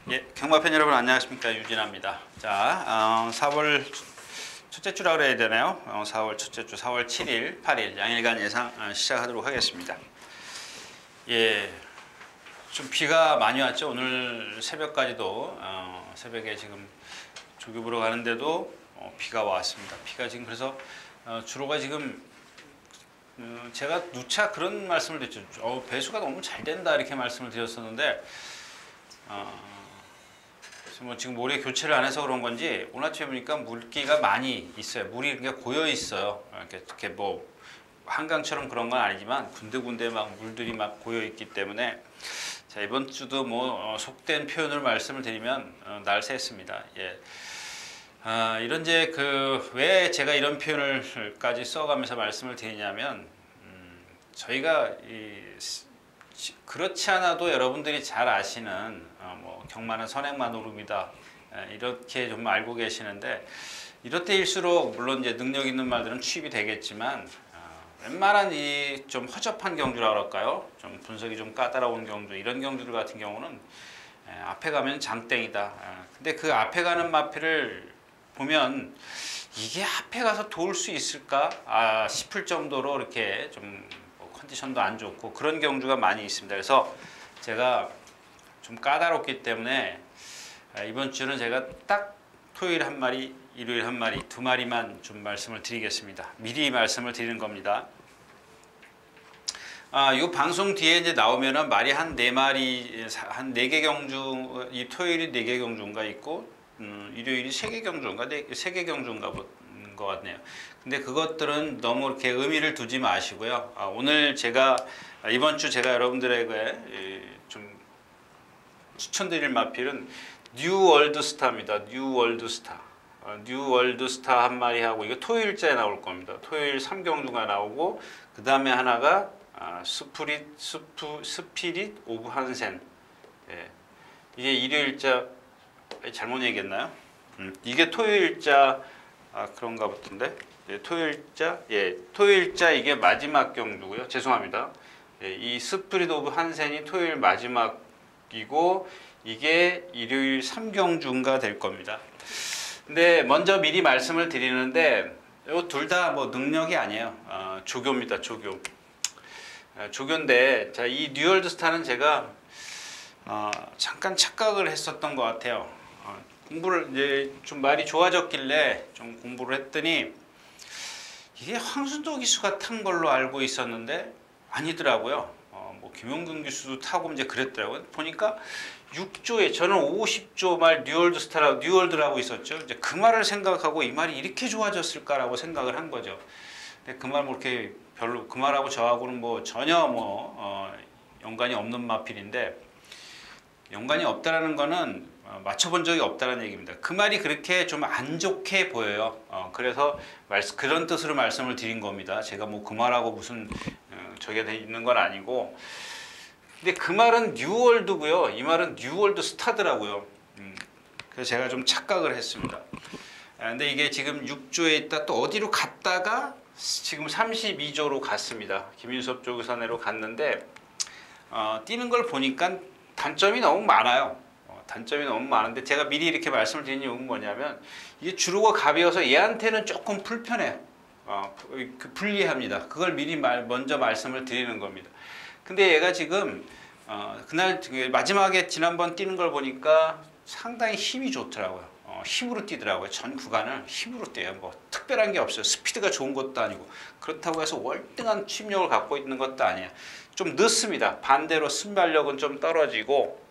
예, 경마팬 여러분 안녕하십니까, 유진아입니다. 자, 4월 첫째 주라 그래야 되나요? 4월 첫째 주 4월 7일, 8일 양일간 예상 시작하도록 하겠습니다. 예, 좀 비가 많이 왔죠. 오늘 새벽까지도 새벽에 지금 조교 보러 가는데도 비가 왔습니다. 비가 지금 그래서 주로가 지금 제가 누차 그런 말씀을 드렸죠. 배수가 너무 잘 된다 이렇게 말씀을 드렸었는데 뭐 지금 모래 교체를 안 해서 그런 건지 오늘 아침에 보니까 물기가 많이 있어요. 물이 그러니까 고여 있어요. 이렇게 뭐 한강처럼 그런 건 아니지만 군데군데 막 물들이 막 고여 있기 때문에 자, 이번 주도 뭐 속된 표현을 말씀을 드리면 날새했습니다. 예. 이런 이제 왜 제가 이런 표현을까지 써가면서 말씀을 드리냐면 저희가 그렇지 않아도 여러분들이 잘 아시는 뭐 경마는 선행만 오릅니다. 이렇게 좀 알고 계시는데 이럴 때일수록 물론 이제 능력 있는 말들은 취입이 되겠지만 웬만한 이 좀 허접한 경주라 그럴까요? 좀 분석이 좀 까다로운 경주 이런 경주들 같은 경우는 앞에 가면 장땡이다. 근데 그 앞에 가는 마필을 보면 이게 앞에 가서 도울 수 있을까 싶을 정도로 이렇게 좀 컨디션도 안 좋고 그런 경주가 많이 있습니다. 그래서 제가 좀 까다롭기 때문에 이번 주는 제가 딱 토요일 한 마리, 일요일 한 마리, 두 마리만 좀 말씀을 드리겠습니다. 미리 말씀을 드리는 겁니다. 이 방송 뒤에 이제 나오면은 말이 한 네 마리, 한 4개 경주, 이 토요일이 4개 경주인가 있고, 일요일이 3개 경주인가, 3개 경주인가 것 같네요. 근데 그것들은 너무 이렇게 의미를 두지 마시고요. 오늘 제가 이번 주 제가 여러분들에게 좀 추천드릴 마필은 뉴 월드 스타입니다. 뉴 월드 스타. 뉴 월드 스타 한 마리 하고 이거 토요일자에 나올 겁니다. 토요일 3경주가 나오고 그 다음에 하나가 스피릿 오브 한센. 예. 이게 일요일자 잘못 얘기했나요? 이게 토요일자 그런가 보던데. 예, 토요일자 이게 마지막 경주고요. 죄송합니다. 예, 이 스피릿 오브 한센이 토요일 마지막이고 이게 일요일 3경주인가 될 겁니다. 근데 먼저 미리 말씀을 드리는데 이 둘 다 뭐 능력이 아니에요. 조교입니다. 조교. 조교인데 자, 이 뉴월드 스타는 제가 잠깐 착각을 했었던 것 같아요. 공부를 이제 좀 말이 좋아졌길래 좀 공부를 했더니 이게 황순도 기수가 탄 걸로 알고 있었는데 아니더라고요. 뭐 김용근 기수도 타고 이제 그랬더라고요. 보니까 6조에 저는 50조 말 뉴월드라고 있었죠. 이제 그 말을 생각하고 이 말이 이렇게 좋아졌을까라고 생각을 한 거죠. 근데 그 말 뭐 이렇게 별로 그 말하고 저하고는 뭐 전혀 연관이 없는 마필인데 연관이 없다라는 거는 맞춰본 적이 없다는 얘기입니다. 그 말이 그렇게 좀 안 좋게 보여요. 그래서 그런 뜻으로 말씀을 드린 겁니다. 제가 뭐 그 말하고 무슨 저게 돼 있는 건 아니고. 근데 그 말은 뉴월드고요. 이 말은 뉴월드 스타더라고요. 그래서 제가 좀 착각을 했습니다. 근데 이게 지금 6조에 있다 또 어디로 갔다가 지금 32조로 갔습니다. 김윤섭 조교사내로 갔는데 뛰는 걸 보니까 단점이 너무 많아요. 단점이 너무 많은데 제가 미리 이렇게 말씀을 드린 이유는 뭐냐면 이게 주로가 가벼워서 얘한테는 조금 불편해요. 불리합니다. 그걸 미리 먼저 말씀을 드리는 겁니다. 근데 얘가 지금 그날 마지막에 지난번 뛰는 걸 보니까 상당히 힘이 좋더라고요. 힘으로 뛰더라고요. 전 구간을 힘으로 뛰어요. 뭐 특별한 게 없어요. 스피드가 좋은 것도 아니고 그렇다고 해서 월등한 추임력을 갖고 있는 것도 아니에요. 좀 늦습니다. 반대로 순발력은 좀 떨어지고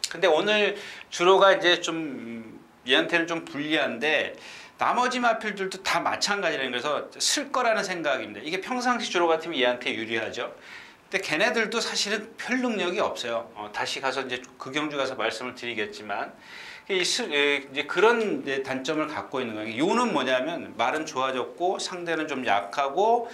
근데 오늘 주로가 이제 좀 얘한테는 좀 불리한데 나머지 마필들도 다 마찬가지라는 그래서 쓸 거라는 생각입니다. 이게 평상시 주로 같으면 얘한테 유리하죠. 근데 걔네들도 사실은 별 능력이 없어요. 다시 가서 이제 그 경주 가서 말씀을 드리겠지만 이제 그런 단점을 갖고 있는 거예요. 요는 뭐냐면 말은 좋아졌고 상대는 좀 약하고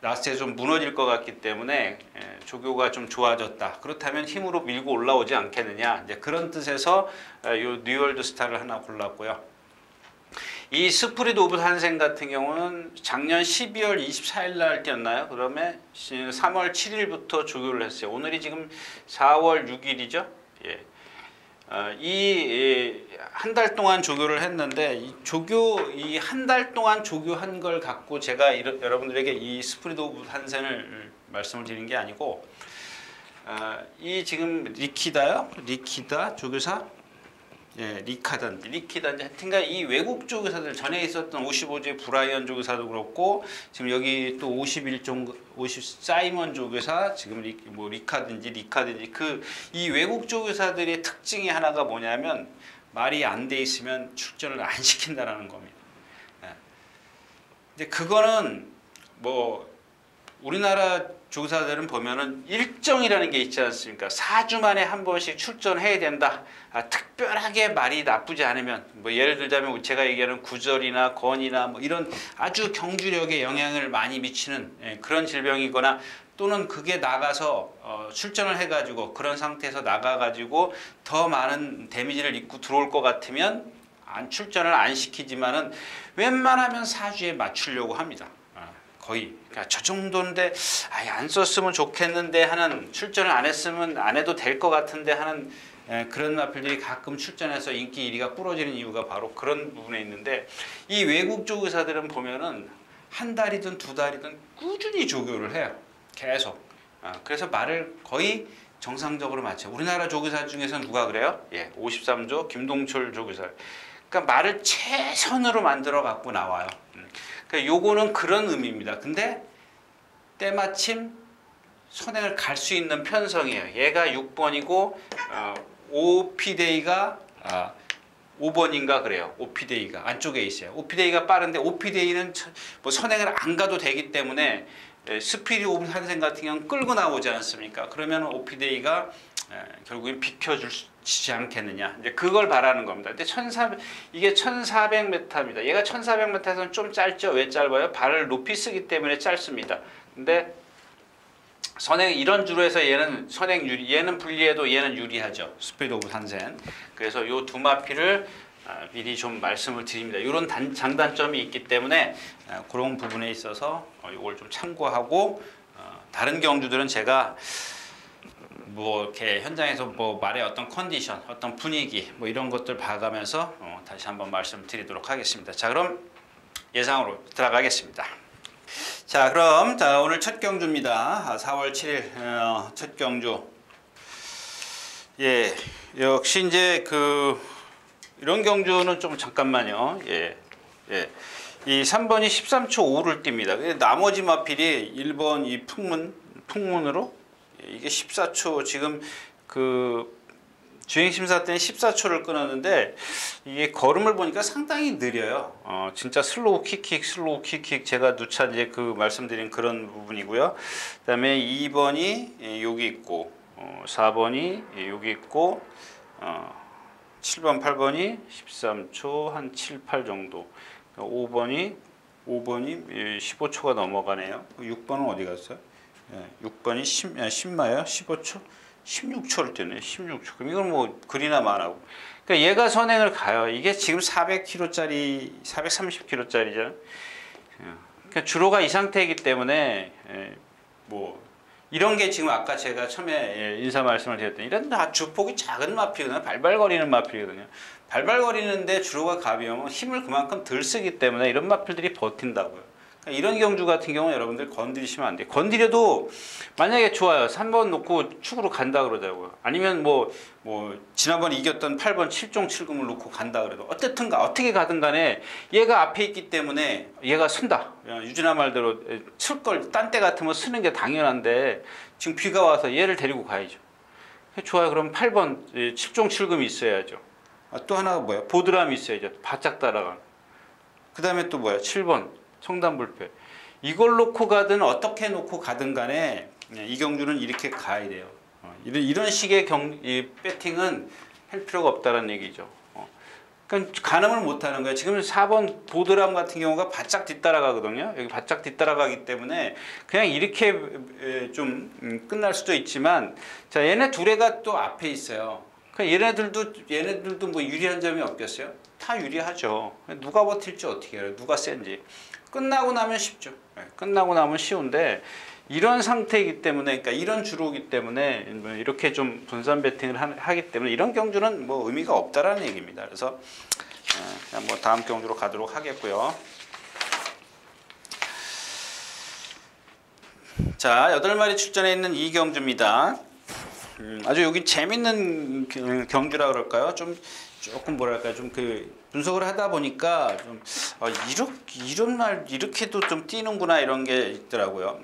라스트에 좀 무너질 것 같기 때문에 조교가 좀 좋아졌다. 그렇다면 힘으로 밀고 올라오지 않겠느냐. 이제 그런 뜻에서 요 뉴월드 스타를 하나 골랐고요. 이 스프릿 오브 한생 같은 경우는 작년 12월 24일 날 뛰었나요? 그러면 3월 7일부터 조교를 했어요. 오늘이 지금 4월 6일이죠. 예. 이 한 달 동안 조교를 했는데 이 한 달 동안 조교한 걸 갖고 제가 여러분들에게 이 스프리드 오브 한센을 말씀을 드리는 게 아니고 이 지금 리키다 조교사 리키다인지 하여튼간 이 외국 조교사들 전에 있었던 55제 브라이언 조교사도 그렇고 지금 여기 또 50 사이먼 조교사 지금 리카든지 그 이 외국 조교사들의 특징이 하나가 뭐냐면 말이 안 돼 있으면 출전을 안 시킨다라는 겁니다. 근데 그거는 뭐 우리나라 조교사들은 보면은 일정이라는 게 있지 않습니까? 4주 만에 한 번씩 출전해야 된다. 특별하게 말이 나쁘지 않으면 뭐 예를 들자면 제가 얘기하는 구절이나 건이나 뭐 이런 아주 경주력에 영향을 많이 미치는 그런 질병이거나 또는 그게 나가서 출전을 해가지고 그런 상태에서 나가가지고 더 많은 데미지를 입고 들어올 것 같으면 출전을 안 시키지만은 웬만하면 4주에 맞추려고 합니다. 거의 그러니까 저 정도인데 안 썼으면 좋겠는데 하는 출전을 안 했으면 안 해도 될 것 같은데 하는 그런 마필들이 가끔 출전해서 인기 1위가 부러지는 이유가 바로 그런 부분에 있는데 이 외국 조교사들은 보면은 한 달이든 두 달이든 꾸준히 조교를 해요. 계속. 그래서 말을 거의 정상적으로 맞춰요. 우리나라 조교사 중에서는 누가 그래요? 53조 김동철 조교사. 그러니까 말을 최선으로 만들어 갖고 나와요. 그러니까 요거는 그런 의미입니다. 근데 때마침 선행을 갈 수 있는 편성이에요. 얘가 6번이고 오피데이가 5번인가 그래요. 오피데이가 안쪽에 있어요. 오피데이가 빠른데 오피데이는 뭐 선행을 안 가도 되기 때문에 스피드 오브 한생 같은 경우는 끌고 나오지 않습니까? 그러면 오피데이가 결국엔 비켜주지 않겠느냐. 이제 그걸 바라는 겁니다. 근데 이게 1400m입니다. 얘가 1400m에서는 좀 짧죠. 왜 짧아요? 발을 높이 쓰기 때문에 짧습니다. 근데 선행 이런 주로 해서 얘는 선행 유리, 얘는 불리해도 얘는 유리하죠. 스피드 오브 한센. 그래서 요 두 마피를 미리 좀 말씀을 드립니다. 이런 장단점이 있기 때문에 그런 부분에 있어서 이걸 좀 참고하고 다른 경주들은 제가 뭐 이렇게 현장에서 뭐 말의 어떤 컨디션, 어떤 분위기 뭐 이런 것들 봐가면서 다시 한번 말씀드리도록 하겠습니다. 자, 그럼 예상으로 들어가겠습니다. 자, 그럼 오늘 첫 경주입니다. 4월 7일 첫 경주. 역시 이제 이런 경주는 좀 잠깐만요. 이 3번이 13초 5를 띱니다. 나머지 마필이 1번 이 풍문으로 이게 14초 지금 주행심사 때는 14초를 끊었는데 이게 걸음을 보니까 상당히 느려요. 진짜 슬로우 킥킥 제가 누차 이제 말씀드린 그런 부분이고요. 그다음에 2번이 여기 있고 4번이 여기 있고 7번 8번이 13초 한 7, 8 정도 5번이 15초가 넘어가네요. 6번은 어디 갔어요? 6번이 10마요? 15초? 16초를 뛰네. 16초. 그럼 이건 뭐 그리나 말하고. 그러니까 얘가 선행을 가요. 이게 지금 400km짜리, 430km짜리잖아. 그러니까 주로가 이 상태이기 때문에 뭐 이런 게 지금 아까 제가 처음에 인사 말씀을 드렸더니 이런 다 주폭이 작은 마필이거든요. 발발거리는 마필이거든요. 발발거리는데 주로가 가벼우면 힘을 그만큼 덜 쓰기 때문에 이런 마필들이 버틴다고요. 그러니까 이런 경주 같은 경우는 여러분들 건드리시면 안 돼요. 건드려도 만약에 좋아요. 3번 놓고 축으로 간다 그러자고요. 아니면 뭐 지난번 이겼던 8번 7종 7금을 놓고 간다 그래도 어쨌든가 어떻게 가든 간에 얘가 앞에 있기 때문에 얘가 쓴다. 유진아 말대로 쓸 걸 딴 때 같으면 쓰는 게 당연한데 지금 비가 와서 얘를 데리고 가야죠. 좋아요. 그럼 8번 7종 7금이 있어야죠. 또 하나가 뭐야? 보드람이 있어야죠. 바짝 따라가는. 그 다음에 또 뭐야? 7번 청담불패. 이걸 놓고 가든 어떻게 놓고 가든 간에 이 경주는 이렇게 가야 돼요. 이런 식의 배팅은 할 필요가 없다는 얘기죠. 그러니까 가늠을 못하는 거예요. 지금 4번 보드람 같은 경우가 바짝 뒤따라가거든요. 여기 바짝 뒤따라가기 때문에 그냥 이렇게 좀 끝날 수도 있지만 자, 얘네 두 애가 또 앞에 있어요. 그러니까 얘네들도 뭐 유리한 점이 없겠어요? 다 유리하죠. 누가 버틸지 어떻게 알아요? 누가 센지. 끝나고 나면 쉽죠. 끝나고 나면 쉬운데 이런 상태이기 때문에, 그러니까 이런 주로이기 때문에 뭐 이렇게 좀 분산 베팅을 하기 때문에 이런 경주는 뭐 의미가 없다라는 얘기입니다. 그래서 그냥 뭐 다음 경주로 가도록 하겠고요. 자, 8마리 출전해 있는 이 경주입니다. 아주 여기 재밌는 경주라 그럴까요? 조금 뭐랄까 좀 그 분석을 하다 보니까 좀 이런 날 이렇게도 좀 뛰는구나 이런 게 있더라고요.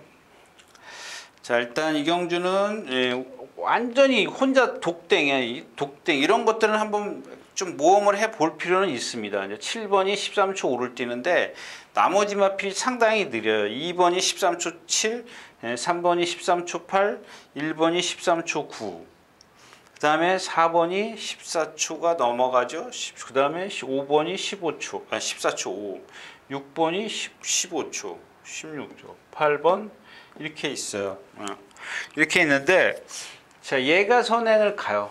자, 일단 이 경주는 완전히 혼자 독댕이야. 독댕 이런 것들은 한번 좀 모험을 해 볼 필요는 있습니다. 이제 7번이 13초 5를 뛰는데 나머지 마필이 상당히 느려요. 2번이 13초 7, 3번이 13초 8, 1번이 13초 9. 그 다음에 4번이 14초가 넘어가죠. 그 다음에 5번이 15초, 14초 5, 6번이 15초, 16초, 8번 이렇게 있어요. 이렇게 있는데, 자, 얘가 선행을 가요.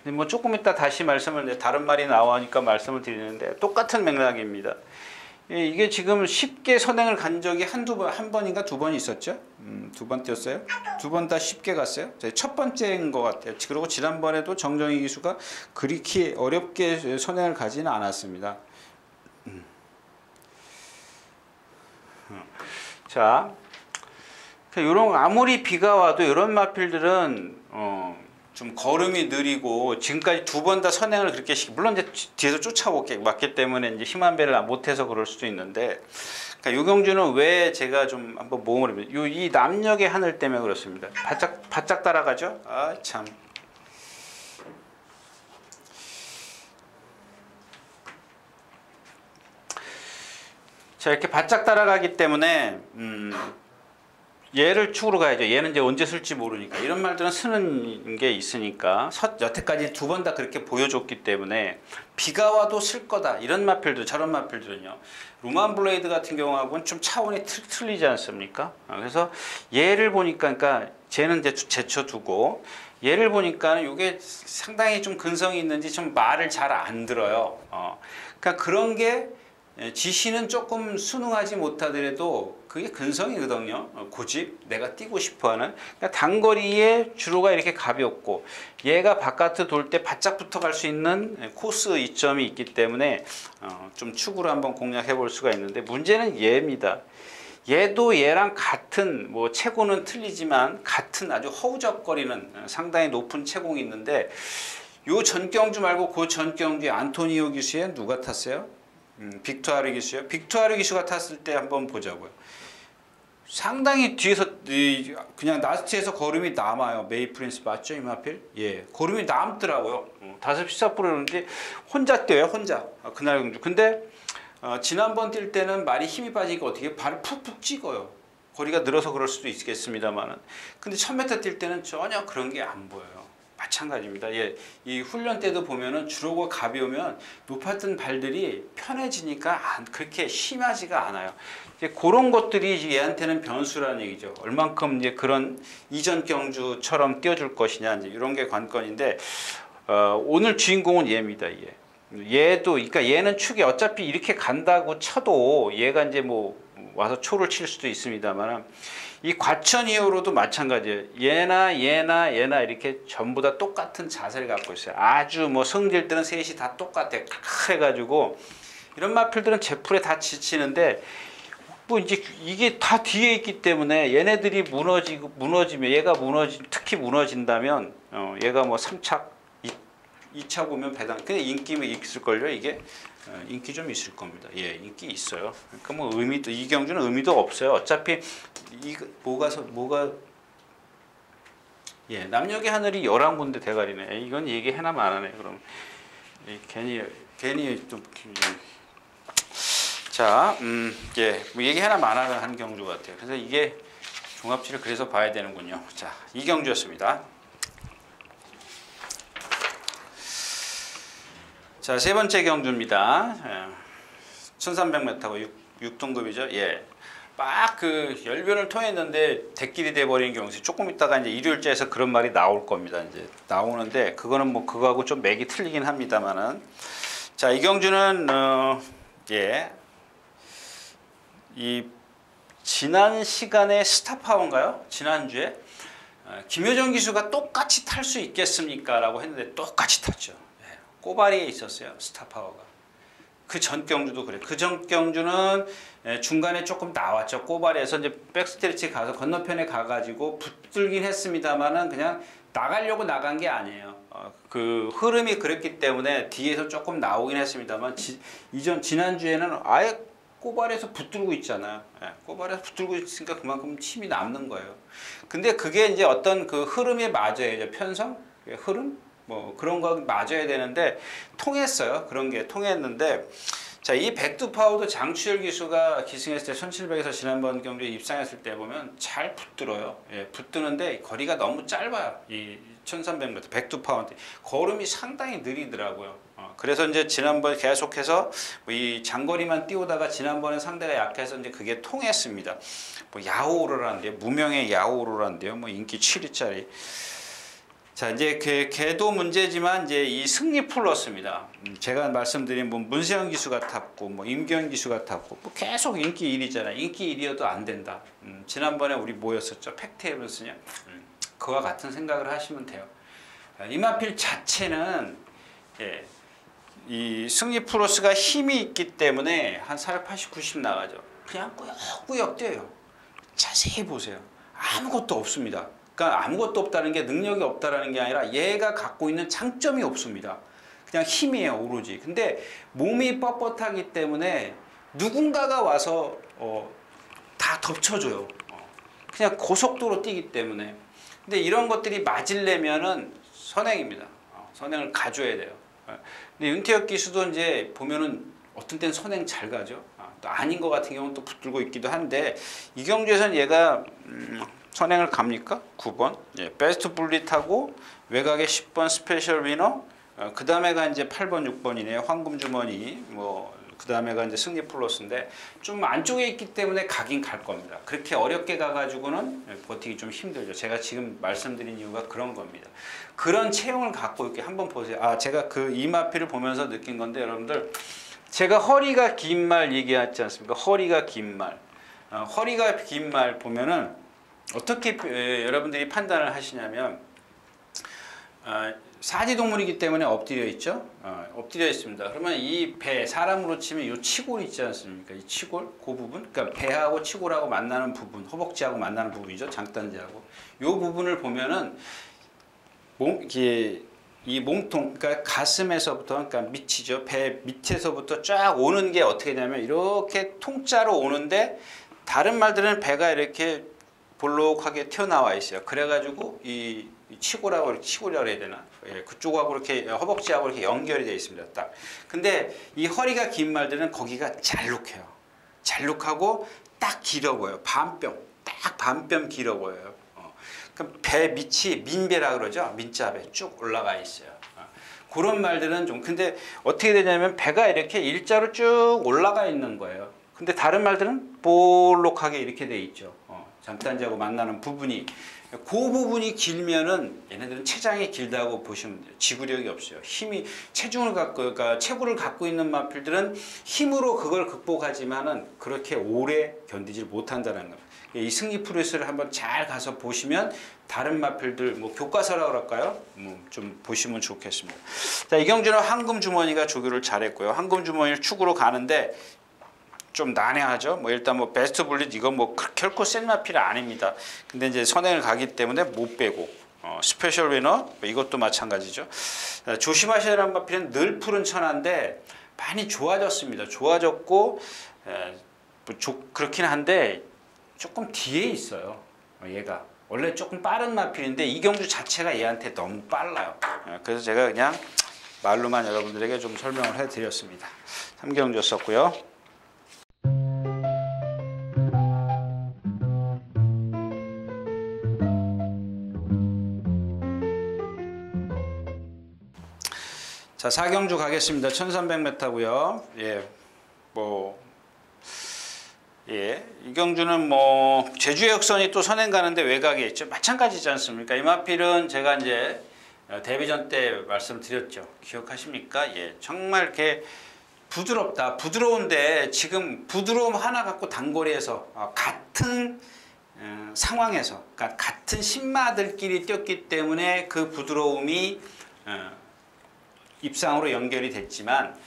뭐 조금 이따 다시 말씀을, 다른 말이 나오니까 말씀을 드리는데, 똑같은 맥락입니다. 이게 지금 쉽게 선행을 간 적이 한 번인가 두 번 있었죠? 2번 뛰었어요? 2번 다 쉽게 갔어요? 첫 번째인 것 같아요. 그리고 지난번에도 정정희 기수가 그렇게 어렵게 선행을 가지는 않았습니다. 자, 요런 아무리 비가 와도 이런 마필들은 좀 걸음이 느리고 지금까지 2번 다 선행을 그렇게 물론 이제 뒤에서 쫓아왔기 때문에 이제 힘한 배를 못해서 그럴 수도 있는데, 그러니까 요 경주는 왜 제가 좀 한번 모험을 해보면 이 남녘의 하늘 때문에 그렇습니다. 바짝 따라가죠. 아 참. 자, 이렇게 바짝 따라가기 때문에 얘를 축으로 가야죠. 얘는 이제 언제 쓸지 모르니까. 이런 말들은 쓰는 게 있으니까. 여태까지 2번 다 그렇게 보여줬기 때문에 비가 와도 쓸 거다. 이런 마필들, 저런 마필들은요. 루만 블레이드 같은 경우하고는 좀 차원이 틀리지 않습니까? 그래서 얘를 보니까, 그러니까 쟤는 이제 제쳐두고 얘를 보니까 이게 상당히 좀 근성이 있는지 좀 말을 잘 안 들어요. 그러니까 그런 게 지시는 조금 순응하지 못하더라도 그게 근성이거든요. 고집, 내가 뛰고 싶어하는. 그러니까 단거리에 주로가 이렇게 가볍고 얘가 바깥으로 돌 때 바짝 붙어갈 수 있는 코스 이점이 있기 때문에 좀 축으로 한번 공략해 볼 수가 있는데, 문제는 얘입니다. 얘도 얘랑 같은, 뭐 체고는 틀리지만 같은 아주 허우적거리는 상당히 높은 체공이 있는데, 요 전경주 말고 그 전경주에 안토니오 기수에 누가 탔어요? 빅토아르 기수요. 빅토아르 기수가 탔을 때 한번 보자고요. 상당히 뒤에서 그냥 라스트에서 걸음이 남아요. 메이 프린스 맞죠? 이마필? 예, 걸음이 남더라고요. 5-14% 그러는데 혼자 뛰어요. 혼자. 그날 경주. 근데 지난번 뛸 때는 말이 힘이 빠지니까 어떻게 발을 푹푹 찍어요. 거리가 늘어서 그럴 수도 있겠습니다만은. 근데 1000m 뛸 때는 전혀 그런 게 안 보여요. 마찬가지입니다. 예, 이 훈련 때도 보면은 주로가 가벼우면 높았던 발들이 편해지니까 그렇게 심하지가 않아요. 이제 그런 것들이 얘한테는 변수라는 얘기죠. 얼만큼 이제 그런 이전 경주처럼 뛰어줄 것이냐, 이제 이런 게 관건인데, 오늘 주인공은 얘입니다. 얘도, 그러니까 얘는 축이 어차피 이렇게 간다고 쳐도 얘가 이제 뭐 와서 초를 칠 수도 있습니다만, 이 과천 이후로도 마찬가지예요. 얘나 이렇게 전부 다 똑같은 자세를 갖고 있어요. 아주 뭐 성질 때는 셋이 다 똑같아. 해가지고 이런 마필들은 제풀에 다 지치는데, 뭐 이제 이게 다 뒤에 있기 때문에 얘네들이 무너지면 특히 무너진다면 얘가 뭐 3차 2차 보면 배당, 근데 인기 있을걸요. 이게 인기 좀 있을 겁니다. 예, 인기 있어요. 그러니까 뭐 의미도, 이 경주는 의미도 없어요. 어차피 예, 남녘의 하늘이 11군데 대가리네. 이건 얘기해나면 안 하네. 그럼 괜히 좀 자, 예, 뭐 얘기해나면 안 하는 경주 같아요. 그래서 이게 종합치를 그래서 봐야 되는군요. 자, 이 경주였습니다. 자, 세 번째 경주입니다. 1300m고 6등급이죠. 예. 막 그 열변을 통했는데 대길이 돼버리는 경우, 조금 있다가 이제 일요일째에서 그런 말이 나올 겁니다. 이제 나오는데, 그거는 뭐 그거하고 좀 맥이 틀리긴 합니다만은. 자, 이 경주는 예. 이 지난 시간에 스타파워인가요? 지난주에 김효정 기수가 똑같이 탈 수 있겠습니까? 라고 했는데 똑같이 탔죠. 꼬바리에 있었어요. 스타파워가. 그 전 경주도 그래. 그 전 경주는 중간에 조금 나왔죠. 꼬바리에서 이제 백스트레치 가서 건너편에 가가지고 붙들긴 했습니다만은 그냥 나가려고 나간 게 아니에요. 그 흐름이 그랬기 때문에 뒤에서 조금 나오긴 했습니다만 지난주에는 아예 꼬발에서 붙들고 있잖아요. 꼬발에서 붙들고 있으니까 그만큼 힘이 남는 거예요. 근데 그게 이제 어떤 그 흐름에 맞아야죠. 편성, 흐름, 뭐 그런 거 맞아야 되는데 통했어요. 그런 게 통했는데, 자, 이 백두파워도 장추열 기수가 기승했을 때 1700에서 지난번 경주에 입상했을 때 보면 잘 붙들어요. 붙드는데 거리가 너무 짧아요. 이 1300m 백두파워인데 걸음이 상당히 느리더라고요. 그래서 이제 지난번 계속해서 이 장거리만 띄우다가 지난번에 상대가 약해서 이제 그게 통했습니다. 뭐 야오로라는데요, 무명의 야오로라는데요, 뭐 인기 7위짜리. 자, 이제 걔도 문제지만 이제 이 승리 플러스입니다. 제가 말씀드린 뭐 문세영 기수가 탔고 뭐 임기현 기수가 탔고 뭐 계속 인기 1위잖아요. 인기 1위여도 안 된다. 지난번에 우리 뭐였었죠? 팩트헤븐스냐? 그와 같은 생각을 하시면 돼요. 이마필 자체는 이 승리 플러스가 힘이 있기 때문에 한 480, 90 나가죠. 그냥 꾸역꾸역 뛰어요. 자세히 보세요. 아무것도 없습니다. 그러니까 아무것도 없다는 게 능력이 없다라는 게 아니라 얘가 갖고 있는 장점이 없습니다. 그냥 힘이에요, 오로지. 근데 몸이 뻣뻣하기 때문에 누군가가 와서 다 덮쳐줘요. 그냥 고속도로 뛰기 때문에. 근데 이런 것들이 맞으려면은 선행입니다. 선행을 가줘야 돼요. 근데 윤태혁 기수도 이제 보면은 어떤 때는 선행 잘 가죠. 또 아닌 것 같은 경우는 또 붙들고 있기도 한데, 이 경주에서는 얘가 선행을 갑니까? 9번. 베스트 블릿하고 외곽에 10번 스페셜 위너. 그 다음에가 이제 8번, 6번이네요. 황금 주머니. 그 다음에가 이제 승리 플러스인데 좀 안쪽에 있기 때문에 가긴 갈 겁니다. 그렇게 어렵게 가가지고는 버티기 좀 힘들죠. 제가 지금 말씀드린 이유가 그런 겁니다. 그런 체형을 갖고 있게 한번 보세요. 제가 그 이마피를 보면서 느낀 건데, 여러분들, 제가 허리가 긴 말 얘기하지 않습니까? 허리가 긴 말. 허리가 긴 말 보면은 어떻게 여러분들이 판단을 하시냐면, 사지동물이기 때문에 엎드려 있죠. 엎드려 있습니다. 그러면 이 배, 사람으로 치면 이 치골 있지 않습니까? 이 치골, 그 부분, 그러니까 배하고 치골하고 만나는 부분, 허벅지하고 만나는 부분이죠. 장단지하고. 이 부분을 보면은 이 몸통, 그러니까 가슴에서부터, 그러니까 밑이죠. 배 밑에서부터 쫙 오는 게 어떻게 되냐면 이렇게 통짜로 오는데, 다른 말들은 배가 이렇게 볼록하게 튀어나와 있어요. 그래가지고 이 치골이라고 해야 되나? 그쪽하고 이렇게 허벅지하고 이렇게 연결이 되어 있습니다. 딱. 근데 이 허리가 긴 말들은 거기가 잘록해요. 잘록하고 딱 길어 보여요. 딱 반뼘 길어 보여요. 그럼 배 밑이 민배라 그러죠. 민자배 쭉 올라가 있어요. 그런 말들은 좀, 근데 어떻게 되냐면 배가 이렇게 일자로 쭉 올라가 있는 거예요. 근데 다른 말들은 볼록하게 이렇게 돼 있죠. 장단지하고 만나는 부분이. 그 부분이 길면은 얘네들은 체장이 길다고 보시면 돼요. 지구력이 없어요. 그러니까 체구를 갖고 있는 마필들은 힘으로 그걸 극복하지만은 그렇게 오래 견디질 못한다는 겁니다. 이 승리 프로레스를 한번 잘 가서 보시면 다른 마필들, 뭐 교과서라고 할까요? 좀 보시면 좋겠습니다. 자, 이 경주는 황금 주머니가 조교를 잘했고요. 황금 주머니를 축으로 가는데 좀 난해하죠. 뭐 일단 뭐 베스트 블릿 이건 뭐 결코 센 마필이 아닙니다. 근데 이제 선행을 가기 때문에 못 빼고, 스페셜 위너 이것도 마찬가지죠. 조심하셔야 하는 마필은 늘 푸른 천하인데 많이 좋아졌습니다. 좋아졌고 그렇긴 한데 조금 뒤에 있어요. 얘가 원래 조금 빠른 마필인데 이 경주 자체가 얘한테 너무 빨라요. 그래서 제가 그냥 말로만 여러분들에게 좀 설명을 해드렸습니다. 3경주였었고요. 자, 4경주 가겠습니다. 1300m고요. 이 경주는 뭐 제주의 역선이 또 선행 가는데 외곽에 있죠. 마찬가지지 않습니까? 이마필은 제가 이제 데뷔전 때 말씀드렸죠. 기억하십니까? 정말 이렇게 부드럽다. 부드러운데 지금 부드러움 하나 갖고 단거리에서 같은 상황에서, 그러니까 같은 신마들끼리 뛰었기 때문에 그 부드러움이 입상으로 연결이 됐지만,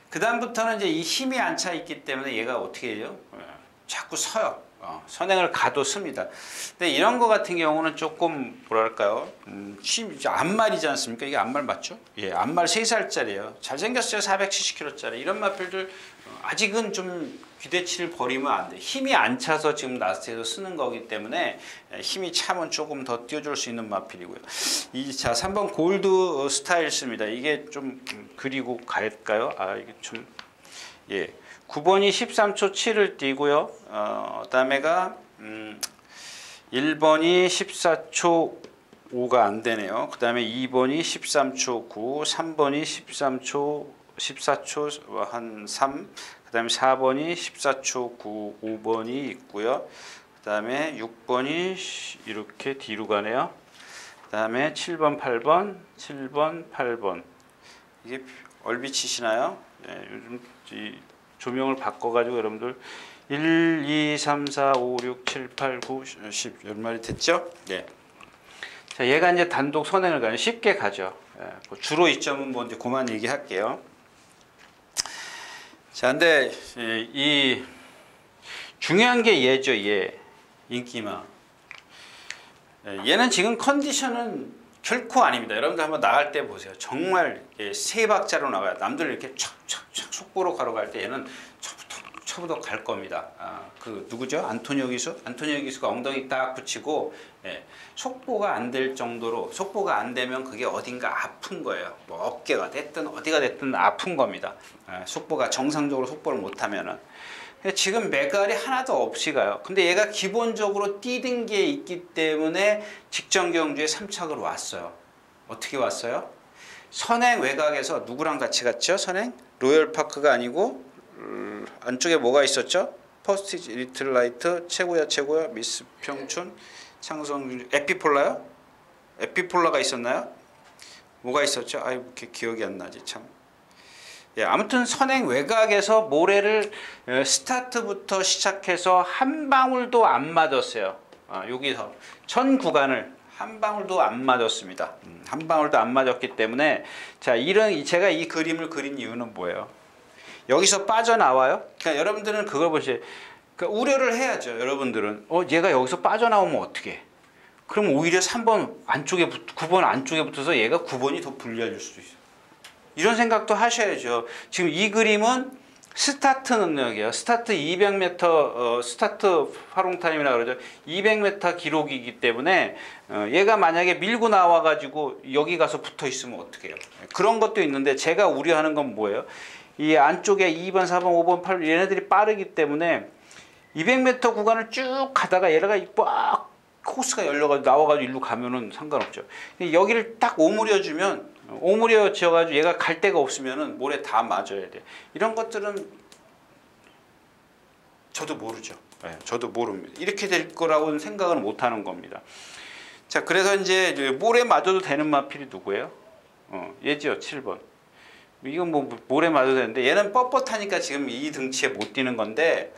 그 다음부터는 이제 이 힘이 안 차 있기 때문에 얘가 어떻게 해요? 자꾸 서요. 선행을 가도 씁니다. 근데 이런 거 같은 경우는 조금 뭐랄까요? 암말이지 않습니까? 이게 암말 맞죠? 예, 암말 3살짜리예요. 잘생겼어요. 470kg짜리. 이런 마필들 아직은 좀 기대치를 버리면 안 돼. 힘이 안 차서 지금 라스트에서 쓰는 거기 때문에 힘이 차면 조금 더 띄워줄 수 있는 마필이고요. 자, 3번 골드 스타일스입니다. 이게 좀 그리고 갈까요? 이게 좀 예. 9번이 13초 7을 띄고요. 그다음에가 1번이 14초 5가 안 되네요. 그다음에 2번이 13초 9, 3번이 13초 14초 한 3, 그다음에 4번이 14초 9, 5번이 있고요. 그다음에 6번이 이렇게 뒤로 가네요. 그다음에 7번, 8번, 7번, 8번. 이게 얼비치시나요? 네, 요즘 조명을 바꿔가지고 여러분들 1, 2, 3, 4, 5, 6, 7, 8, 9, 10 연말이 됐죠? 네. 자, 얘가 이제 단독 선행을 가요. 쉽게 가죠. 예, 주로 이점은 뭐 이제 그만 얘기할게요. 자, 근데 이 중요한 게 얘죠. 얘 인기마. 얘는 지금 컨디션은 결코 아닙니다. 여러분들 한번 나갈 때 보세요. 정말 세 박자로 나가요. 남들 이렇게 촥촥촥 속보로 걸어갈 때 얘는 처부터 갈 겁니다. 그 누구죠? 안토니오 기수? 안토니오 기수가 엉덩이 딱 붙이고 속보가 안 될 정도로, 속보가 안 되면 그게 어딘가 아픈 거예요. 뭐 어깨가 됐든 어디가 됐든 아픈 겁니다. 속보가 정상적으로 속보를 못하면은. 지금 메갈이 하나도 없이 가요. 근데 얘가 기본적으로 뛰는 게 있기 때문에 직전 경주에 3착으로 왔어요. 어떻게 왔어요? 선행 외곽에서 누구랑 같이 갔죠? 선행? 로열파크가 아니고 안쪽에 뭐가 있었죠? 퍼스티지, 리틀라이트, 최고야 최고야, 미스 평촌, 창성, 에피폴라요? 에피폴라가 있었나요? 뭐가 있었죠? 이렇게 기억이 안 나지 참. 예, 아무튼 선행 외곽에서 모래를 스타트부터 시작해서 한 방울도 안 맞았어요. 여기서 전 구간을 한 방울도 안 맞았습니다. 한 방울도 안 맞았기 때문에, 자, 제가 이 그림을 그린 이유는 뭐예요? 여기서 빠져나와요? 그러니까 여러분들은 그걸 보세요. 그러니까 우려를 해야죠. 여러분들은 얘가 여기서 빠져나오면 어떻게? 그럼 오히려 3번 안쪽에 9번 안쪽에 붙어서 얘가 9번이 더 불리해질 수도 있어요. 이런 생각도 하셔야죠. 지금 이 그림은 스타트 능력이에요. 스타트 200m 스타트 활용타임이라고 그러죠. 200m 기록이기 때문에 얘가 만약에 밀고 나와가지고 여기 가서 붙어 있으면 어떻게 해요? 그런 것도 있는데, 제가 우려하는 건 뭐예요? 이 안쪽에 2번, 4번, 5번, 8번 얘네들이 빠르기 때문에 200m 구간을 쭉 가다가 얘가 빡 코스가 열려가지고 나와가지고 일로 가면은 상관없죠. 여기를 딱 오므려주면, 오므려 지어가지고 얘가 갈 데가 없으면은 모래 다 맞아야 돼. 이런 것들은 저도 모르죠. 네, 저도 모릅니다. 이렇게 될 거라고는 생각을 못 하는 겁니다. 자, 그래서 이제 모래 맞아도 되는 마필이 누구예요? 얘죠, 7번. 이건 뭐 모래 맞아도 되는데 얘는 뻣뻣하니까 지금 이 등치에 못 뛰는 건데,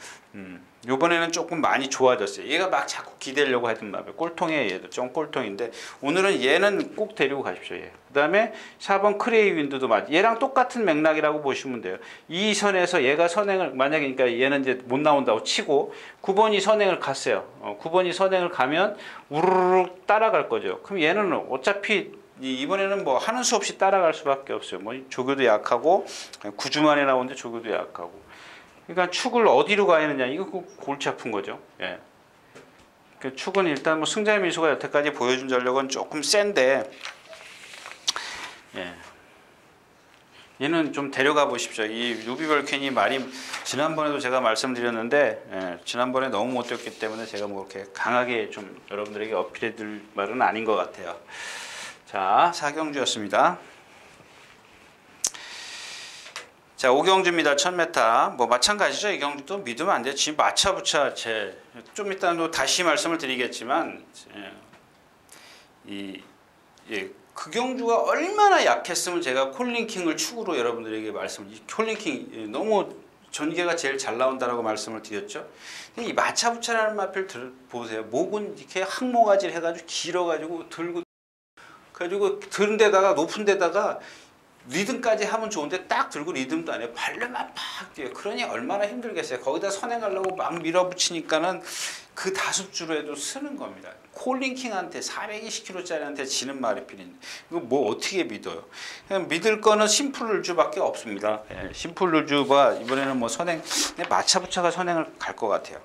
요번에는 조금 많이 좋아졌어요. 얘가 막 자꾸 기대려고 하던 말이에요. 꼴통이에요. 얘도 좀 꼴통인데, 오늘은 얘는 꼭 데리고 가십시오. 얘. 그 다음에 4번 크레이 윈드도 얘랑 똑같은 맥락이라고 보시면 돼요. 이 선에서 얘가 선행을, 만약에 그러니까 얘는 이제 못 나온다고 치고 9번이 선행을 갔어요. 9번이 선행을 가면 우르르 따라갈 거죠. 그럼 얘는 어차피 이번에는 뭐 하는 수 없이 따라갈 수밖에 없어요. 뭐 조교도 약하고 9주 만에 나오는데 조교도 약하고. 그러니까 축을 어디로 가야 하느냐, 이거 골치 아픈 거죠. 예. 그 축은 일단 뭐 승자의 미소가 여태까지 보여준 전력은 조금 센데, 예. 얘는 좀 데려가 보십시오. 이 루비 벌캔이 말이 지난번에도 제가 말씀드렸는데, 예, 지난번에 너무 못 뛰었기 때문에 제가 뭐 이렇게 강하게 좀 여러분들에게 어필해드릴 말은 아닌 것 같아요. 자, 4경주였습니다. 자, 5경주입니다. 1000m. 뭐 마찬가지죠. 이 경주도 믿으면 안 돼요. 지금 맞춰붙여 좀 이따 또 다시 말씀을 드리겠지만, 그 경주가 얼마나 약했으면 제가 콜링킹을 축으로 여러분들에게 콜링킹 너무 전개가 제일 잘 나온다라고 말씀을 드렸죠. 이 마차부차라는 마필 보세요. 목은 이렇게 항모가지를 해가지고 길어가지고 들고 가지고 든 데다가 높은 데다가 리듬까지 하면 좋은데 딱 들고 리듬도 안 해요. 발로만 팍 뛰어요. 그러니 얼마나 힘들겠어요. 거기다 선행하려고 막 밀어붙이니까는 그 다습주로 해도 쓰는 겁니다. 콜링킹한테 420kg짜리한테 지는 마리필인데 이거 뭐 어떻게 믿어요? 그냥 믿을 거는 심플 룰주밖에 없습니다. 예, 심플 룰주가 이번에는 뭐 선행 마차부차가 선행을 갈 것 같아요.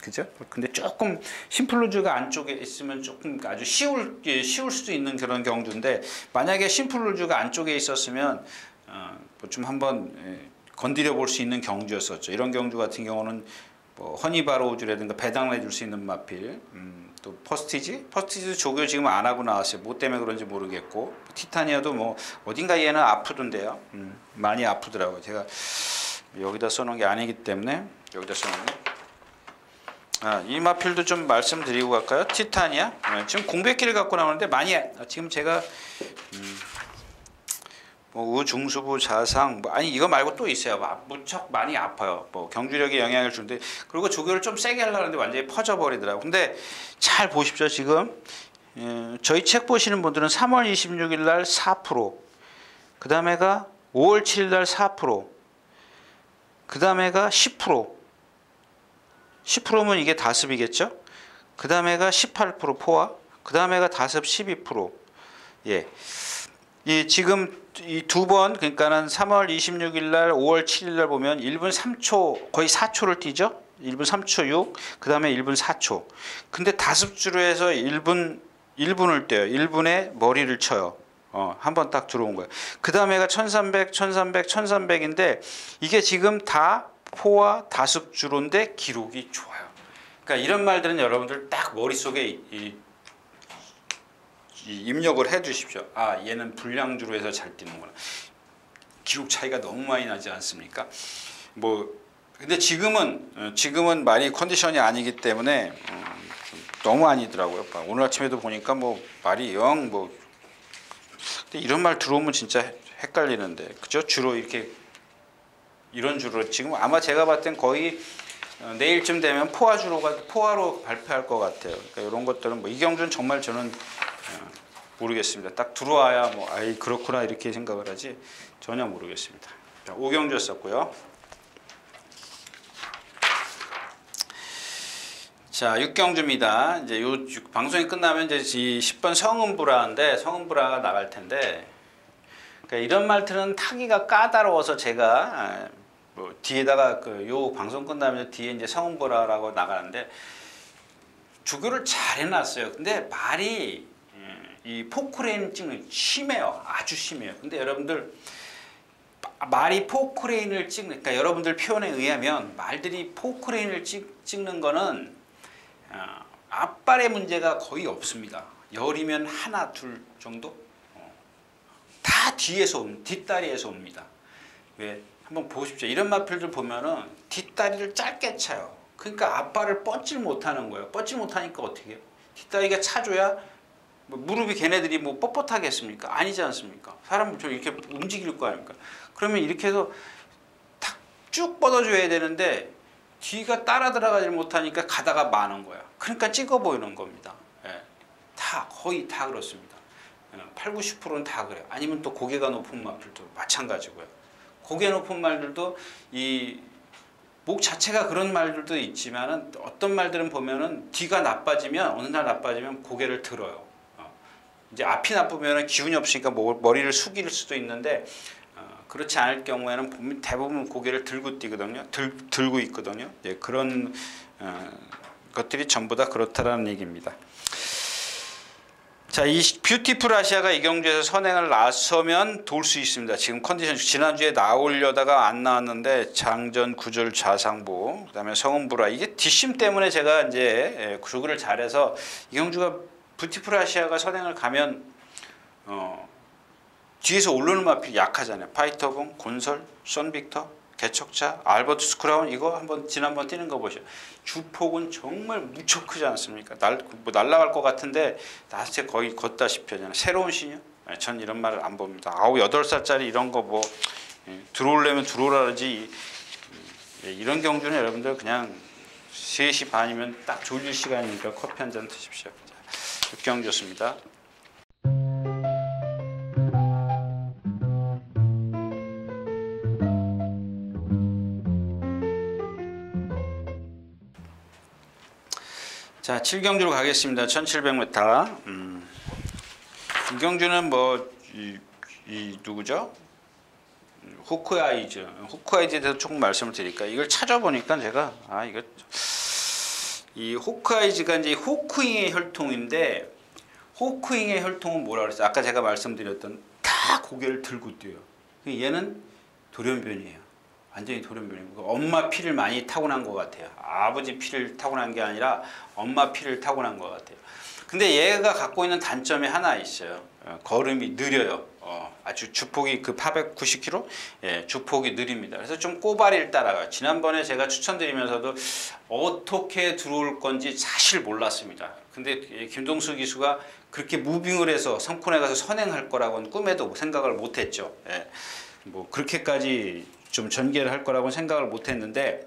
그죠? 근데 조금 심플 루즈가 안쪽에 있으면 조금 아주 쉬울 수도 있는 그런 경주인데 만약에 심플 루즈가 안쪽에 있었으면 좀 한번 건드려 볼 수 있는 경주였었죠. 이런 경주 같은 경우는 뭐 허니바로우즈라든가 배당을 해줄 수 있는 마필, 또 퍼스티지도 조교 지금 안 하고 나왔어요. 뭐 때문에 그런지 모르겠고 티타니아도 뭐 어딘가 얘는 아프던데요. 많이 아프더라고요. 제가 여기다 써놓은 게 아니기 때문에 여기다 써놓은 거. 이 마필도 좀 말씀드리고 갈까요? 티타니아 지금 공백기를 갖고 나오는데 많이 지금 제가 뭐 우중수부 자상 아니 이거 말고 또 있어요. 무척 많이 아파요. 뭐 경주력에 영향을 주는데 그리고 조교를 좀 세게 하려고 하는데 완전히 퍼져 버리더라고. 근데 잘 보십시오. 지금 저희 책 보시는 분들은 3월 26일 날 4%, 그 다음에가 5월 7일 날 4%, 그 다음에가 10%면 이게 다습이겠죠? 그 다음에가 18% 포화, 그 다음에가 다습 12%. 예. 지금 이 두 번, 그러니까는 3월 26일 날, 5월 7일 날 보면 1분 3초, 거의 4초를 뛰죠? 1분 3초 6, 그 다음에 1분 4초. 근데 다습주로 해서 1분을 떼요. 1분에 머리를 쳐요. 한 번 딱 들어온 거예요. 그 다음에가 1300, 1300, 1300인데 이게 지금 다 포화 다습주로인데 기록이 좋아요. 그러니까 이런 말들은 여러분들 딱 머릿속에 입력을 해 주십시오. 얘는 불량주로 해서 잘 뛰는구나. 기록 차이가 너무 많이 나지 않습니까? 근데 지금은 많이 컨디션이 아니기 때문에 너무 아니더라고요. 오늘 아침에도 보니까 말이 근데 이런 말 들어오면 진짜 헷갈리는데, 그죠? 주로 이런 주로 지금 아마 제가 봤을 땐 거의 내일쯤 되면 포화로 발표할 것 같아요. 그러니까 이런 것들은 이 경주는 정말 저는 모르겠습니다. 딱 들어와야 그렇구나 이렇게 생각을 하지 전혀 모르겠습니다. 자, 5경주였었고요. 자, 6경주입니다. 이제 요 방송이 끝나면 이제 이 10번 성은불화인데 성은불화가 나갈 텐데, 그러니까 이런 말들은 타기가 까다로워서 제가 뒤에다가 요 방송 끝나면 뒤에 이제 성은불화라고 나가는데 주교를 잘 해놨어요. 근데 말이 이 포크레인 찍는 심해요. 아주 심해요. 근데 여러분들 말이 포크레인을 찍는, 그러니까 여러분들 표현에 의하면 말들이 포크레인을 찍는 거는 앞발의 문제가 거의 없습니다. 열이면 하나 둘 정도 다 뒷다리에서 옵니다. 왜? 한번 보십시오. 이런 마필들 보면은 뒷다리를 짧게 차요. 그러니까 앞발을 뻗질 못하는 거예요. 뻗질 못하니까 어떻게 해요? 뒷다리가 차줘야 무릎이 걔네들이 뻣뻣하겠습니까? 아니지 않습니까? 사람을 좀 이렇게 움직일 거 아닙니까? 그러면 이렇게 해서 탁 쭉 뻗어줘야 되는데 뒤가 따라 들어가지 못하니까 가다가 마는 거야. 그러니까 찍어 보이는 겁니다. 예. 거의 다 그렇습니다. 8, 90%는 다 그래요. 아니면 또 고개가 높은 말들도 마찬가지고요. 고개 높은 말들도 이 목 자체가 그런 말들도 있지만은 어떤 말들은 보면은 뒤가 나빠지면 어느 날 나빠지면 고개를 들어요. 이제 앞이 나쁘면 기운이 없으니까 머리를 숙일 수도 있는데 그렇지 않을 경우에는 대부분 고개를 들고 뛰거든요. 들고 있거든요. 예, 그런 것들이 전부 다 그렇다라는 얘기입니다. 자, 이 뷰티풀 아시아가 이 경주에서 선행을 나서면 돌 수 있습니다. 지금 컨디션 지난주에 나오려다가 안 나왔는데 장전 구절 좌상부, 그다음에 성은불화, 이게 뒷심 때문에 제가 이제 구조를 잘해서 이 경주가 뷰티풀 아시아가 선행을 가면 뒤에서 올라오는 마필이 약하잖아요. 파이터봉, 곤설, 손빅터, 개척차, 알버투스 크라운, 이거 지난번 뛰는 거 보셔. 주폭은 정말 무척 크지 않습니까? 날아갈 것 같은데 낫에 거의 걷다시피 하잖아요. 새로운 신유, 전 이런 말을 안 봅니다. 아우 8살짜리 이런 거 뭐 들어오려면 들어오라 그러지. 이런 경주는 여러분들 그냥 3시 반이면 딱 졸릴 시간이니까 커피 한 잔 드십시오. 6경 좋습니다. 자, 7경주로 가겠습니다. 1700m. 이 경주는 뭐 누구죠? 호크아이즈에 대해서 조금 말씀을 드릴까요? 이걸 찾아보니까 제가 이 호크아이즈가 이제 호크잉의 혈통인데, 호크잉의 혈통은 뭐라 그랬어요? 아까 제가 말씀드렸던 다 고개를 들고 뛰어요. 얘는 돌연변이에요. 완전히 돌연변이고 엄마 피를 많이 타고난 것 같아요. 아버지 피를 타고난 게 아니라 엄마 피를 타고난 것 같아요. 근데 얘가 갖고 있는 단점이 하나 있어요. 걸음이 느려요. 아주 주폭이 890km? 예, 주폭이 느립니다. 그래서 좀 꼬바리를 따라가요. 지난번에 제가 추천드리면서도 어떻게 들어올 건지 사실 몰랐습니다. 근데 김동수 기수가 그렇게 무빙을 해서 3코너에 가서 선행할 거라고는 꿈에도 생각을 못했죠. 예, 뭐 그렇게까지 좀 전개를 할 거라고는 생각을 못했는데,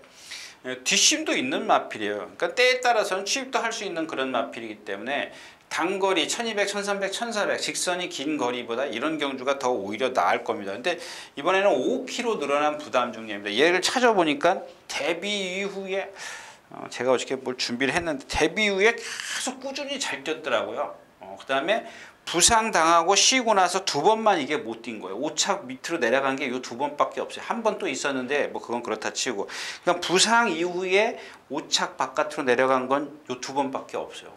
뒷심도 있는 마필이에요. 그러니까 때에 따라서는 취입도 할 수 있는 그런 마필이기 때문에 단거리 1200, 1300, 1400 직선이 긴 거리보다 이런 경주가 더 오히려 나을 겁니다. 근데 이번에는 5km 늘어난 부담 중량입니다. 얘를 찾아보니까 데뷔 이후에 제가 어저께 뭘 준비를 했는데 데뷔 이후에 계속 꾸준히 잘 뛰었더라고요. 그 다음에 부상당하고 쉬고 나서 2번만 이게 못 뛴 거예요. 5차 밑으로 내려간 게 이 2번밖에 없어요. 한 번 또 있었는데 뭐 그건 그렇다 치고, 그러니까 부상 이후에 5차 바깥으로 내려간 건 이 2번밖에 없어요.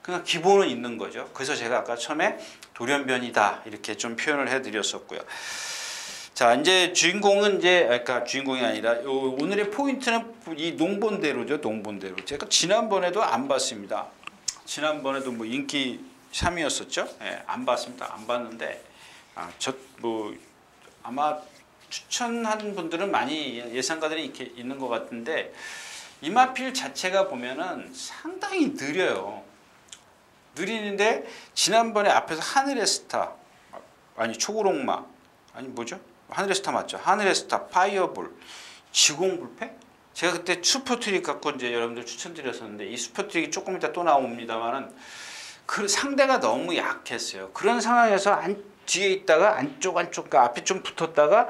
그냥 기본은 있는 거죠. 그래서 제가 아까 처음에 돌연변이다 이렇게 좀 표현을 해드렸었고요. 자, 이제 주인공은 그러니까 주인공이 아니라 오늘의 포인트는 이 농본대로죠. 농본대로. 제가 지난번에도 안 봤습니다. 지난번에도 뭐 인기 3위였었죠. 예, 안 봤습니다. 안 봤는데 아마 추천한 분들은 많이 예상가들이 이렇게 있는 것 같은데, 이 마필 자체가 보면은 상당히 느려요. 느리는데 지난번에 앞에서 하늘의 스타, 아니 초고롱마, 아니 뭐죠? 하늘의 스타 맞죠? 하늘의 스타, 파이어볼, 지공불패? 제가 그때 슈퍼트릭 갖고 이제 여러분들 추천드렸었는데, 이 슈퍼트릭이 조금 이따 또 나옵니다만은 그 상대가 너무 약했어요. 그런 상황에서 뒤에 있다가 안쪽 그러니까 앞에 좀 붙었다가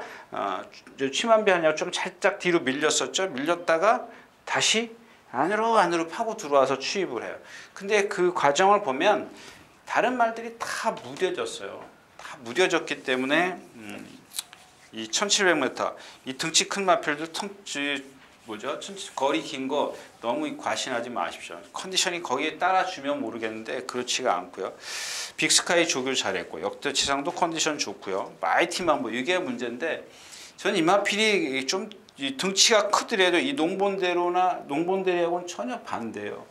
치만비하냐고 좀 살짝 뒤로 밀렸었죠. 밀렸다가 다시 안으로 파고 들어와서 취입을 해요. 근데 그 과정을 보면 다른 말들이 다 무뎌졌어요. 다 무뎌졌기 때문에 이 1700m 이 등치 큰 마필들 거리 긴 거 너무 과신하지 마십시오. 컨디션이 거기에 따라주면 모르겠는데 그렇지가 않고요. 빅스카이 조교 잘했고 역대치상도 컨디션 좋고요. 마이티만 뭐 이게 문제인데, 저는 이 마필이 좀 등치가 크더라도 이 농본대로하고는 전혀 반대예요.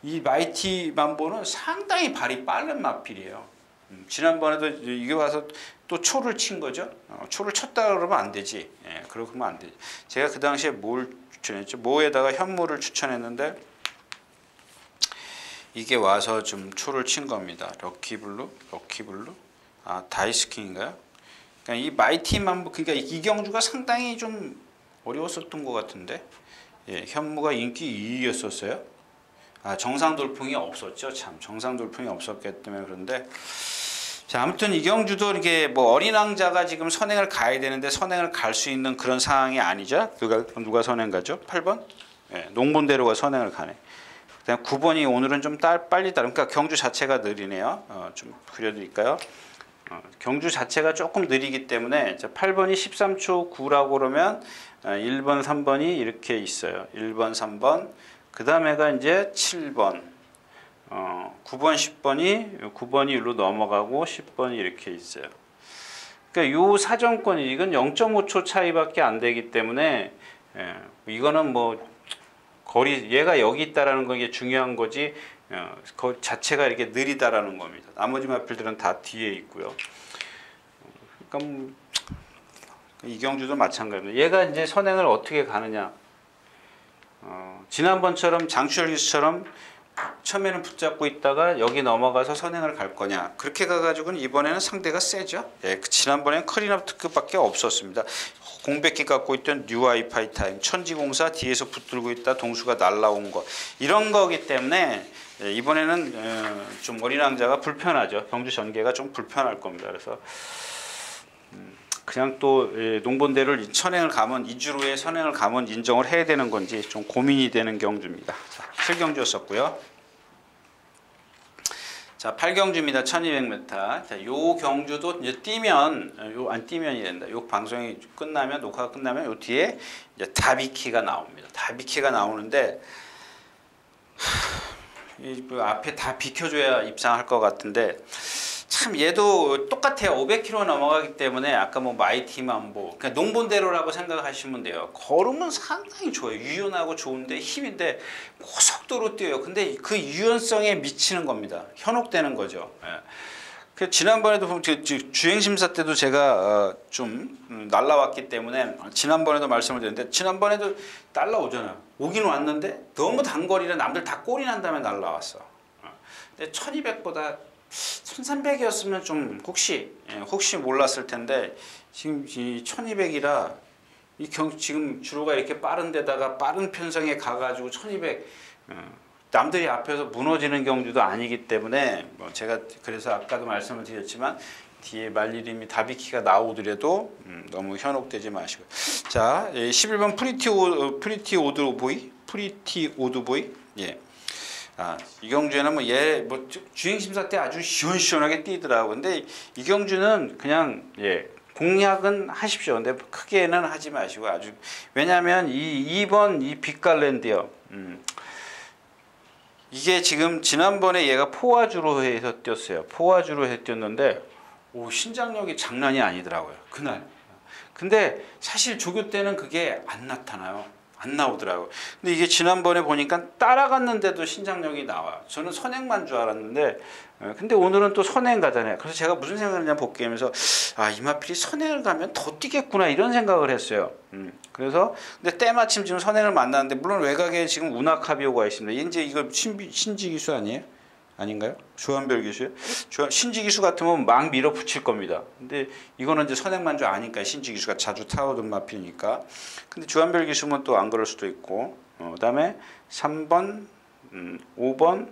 이 마이티 만보는 상당히 발이 빠른 마필이에요. 지난번에도 이게 와서 또 초를 친 거죠. 초를 쳤다 그러면 안 되지. 예, 그러면 안 되지. 제가 그 당시에 뭘 추천했죠? 모에다가 현무를 추천했는데 이게 와서 좀 초를 친 겁니다. 럭키블루, 다이스킹인가요? 그러니까 이 마이티 만보, 그러니까 이 경주가 상당히 좀 어려웠었던 것 같은데, 예, 현무가 인기 2위였었어요. 정상 돌풍이 없었죠. 참 정상 돌풍이 없었기 때문에. 그런데 자, 아무튼 이 경주도 이렇게 뭐 어린 왕자가 지금 선행을 가야 되는데 선행을 갈 수 있는 그런 상황이 아니죠. 누가 선행 가죠? 8번? 예, 농본대로가 선행을 가네. 그다음 9번이 오늘은 좀 빨리 따라. 그러니까 경주 자체가 느리네요. 좀 그려드릴까요? 경주 자체가 조금 느리기 때문에 8번이 13초 9라고 그러면 1번, 3번이 이렇게 있어요. 1번, 3번. 그 다음에가 이제 7번. 9번, 9번이 일로 넘어가고 10번이 이렇게 있어요. 그러니까 요 사정권이 이건 0.5초 차이밖에 안 되기 때문에, 이거는 뭐 거리 얘가 여기 있다라는 건 이게 중요한 거지. 그 자체가 이렇게 느리다라는 겁니다. 나머지 마필들은 다 뒤에 있고요. 그러니까 이경주도 마찬가지입니다. 얘가 이제 선행을 어떻게 가느냐. 지난번처럼 장추열 기수처럼 처음에는 붙잡고 있다가 여기 넘어가서 선행을 갈 거냐. 그렇게 가가지고는 이번에는 상대가 세죠. 예, 지난번에는 커리나 특급밖에 없었습니다. 공백기 갖고 있던 뉴 와이파이 타임, 천지공사 뒤에서 붙들고 있다 동수가 날라온 거 이런 거기 때문에 이번에는 좀 어린 왕자가 불편하죠. 경주 전개가 좀 불편할 겁니다. 그래서 그냥 또 농본대를 선행을 가면 2주 후에 선행을 가면 인정을 해야 되는 건지 좀 고민이 되는 경주입니다. 자, 7경주였었고요. 자, 8경주입니다. 1200m. 자, 요 경주도 이제 뛰면, 안 뛰면이 된다. 요 방송이 끝나면, 녹화가 끝나면 요 뒤에 이제 다비키가 나옵니다. 다비키가 나오는데, 이 앞에 다 비켜줘야 입상할 것 같은데, 참 얘도 똑같아요. 500km 넘어가기 때문에 아까 뭐 마이티만보 그러니까 농본대로라고 생각하시면 돼요. 걸으면 상당히 좋아요. 유연하고 좋은데 힘인데 고속도로 뛰어요. 근데 그 유연성에 미치는 겁니다. 현혹되는 거죠. 예. 그 지난번에도 보면 주행심사 때도 제가 좀 날라왔기 때문에 지난번에도 말씀을 드렸는데 지난번에도 날라오잖아요. 오긴 왔는데 너무 단거리라 남들 다 꼴이 난 다음에 날라왔어. 근데 1200보다 1300이었으면 좀 혹시 몰랐을 텐데 지금 이 1200이라 지금 주로가 이렇게 빠른 데다가 빠른 편성에 가가지고 1200 남들이 앞에서 무너지는 경주도 아니기 때문에 뭐 제가 그래서 아까도 말씀을 드렸지만 뒤에 말리림이 다비키가 나오더라도 너무 현혹되지 마시고 자 11번 프리티 오드보이 예. 이 경주에는 뭐 주행심사 때 아주 시원시원하게 뛰더라고. 근데 이 경주는 그냥 공략은 하십시오. 근데 크게는 하지 마시고 왜냐하면 이 2번 이 빛깔랜드요. 이게 지금 지난번에 얘가 포화주로 해서 뛰었어요. 포화주로 해서 뛰었는데 신장력이 장난이 아니더라고요. 그날. 근데 사실 조교 때는 그게 안 나타나요. 안 나오더라고요. 근데 이게 지난번에 보니까 따라갔는데도 신장력이 나와요. 저는 선행만 줄 알았는데 근데 오늘은 또 선행 가잖아요. 그래서 제가 무슨 생각을 했냐 볼게 하면서 이마필이 선행을 가면 더 뛰겠구나 이런 생각을 했어요. 그래서 근데 때마침 지금 선행을 만났는데 물론 외곽에 지금 운하카비오가 있습니다. 이제 이거 신지기수 아니에요? 아닌가요? 조한별 기수요? 신지기수 같으면 막 밀어붙일 겁니다. 근데 이거는 이제 선행만주 아니까 신지기수가 자주 타오던 마필이니까. 근데 조한별 기수면 또 안 그럴 수도 있고. 그다음에 3번, 5번,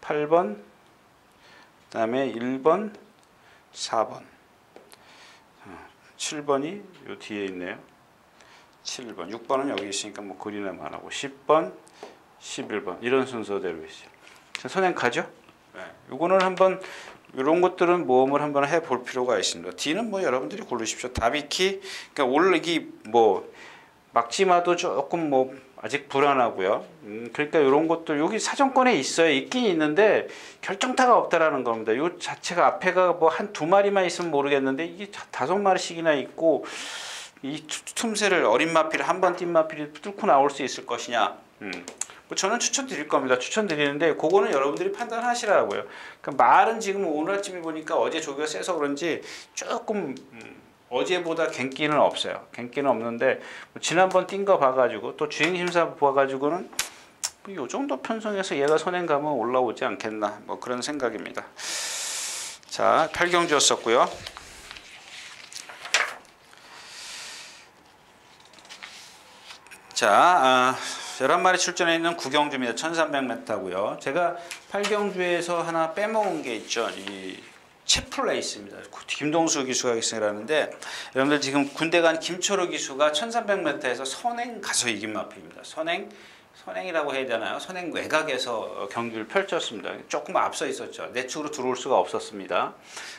8번, 그다음에 1번, 4번, 7번이 요 뒤에 있네요. 7번, 6번은 여기 있으니까 뭐 그리나만 하고 10번, 11번 이런 순서대로 있어요. 선행 가죠? 요거는 한번 이런 것들은 모험을 한번 해볼 필요가 있습니다. D는 뭐 여러분들이 고르십시오. 다비키, 그러니까 올리기 뭐 막지마도 조금 뭐 아직 불안하고요. 그러니까 이런 것들 여기 사정권에 있어요. 있긴 있는데 결정타가 없다라는 겁니다. 요 자체가 앞에가 뭐 한 두 마리만 있으면 모르겠는데 이게 5마리씩이나 있고 이 틈새를 어린 마필 한 번 뛴 마필이 뚫고 나올 수 있을 것이냐. 저는 추천드릴 겁니다. 추천드리는데 그거는 여러분들이 판단하시라고요. 그러니까 말은 지금 오늘 아침에 보니까 어제 조교가 세서 그런지 조금 어제보다 갱기는 없어요. 갱기는 없는데 지난번 뛴 거 봐가지고 또 주행심사 봐가지고는 이 정도 편성에서 얘가 선행 가면 올라오지 않겠나 뭐 그런 생각입니다. 자 8경주였었고요. 자 11마리 출전해 있는 9경주입니다. 1300m고요. 제가 8경주에서 하나 빼먹은 게 있죠. 이 채플레이스입니다. 김동수 기수가 계시라는데 여러분들 지금 군대 간 김철호 기수가 1300m에서 선행 가서 이긴 마필입니다. 선행이라고 해야 되나요? 선행 외곽에서 경기를 펼쳤습니다. 조금 앞서 있었죠. 내축으로 들어올 수가 없었습니다.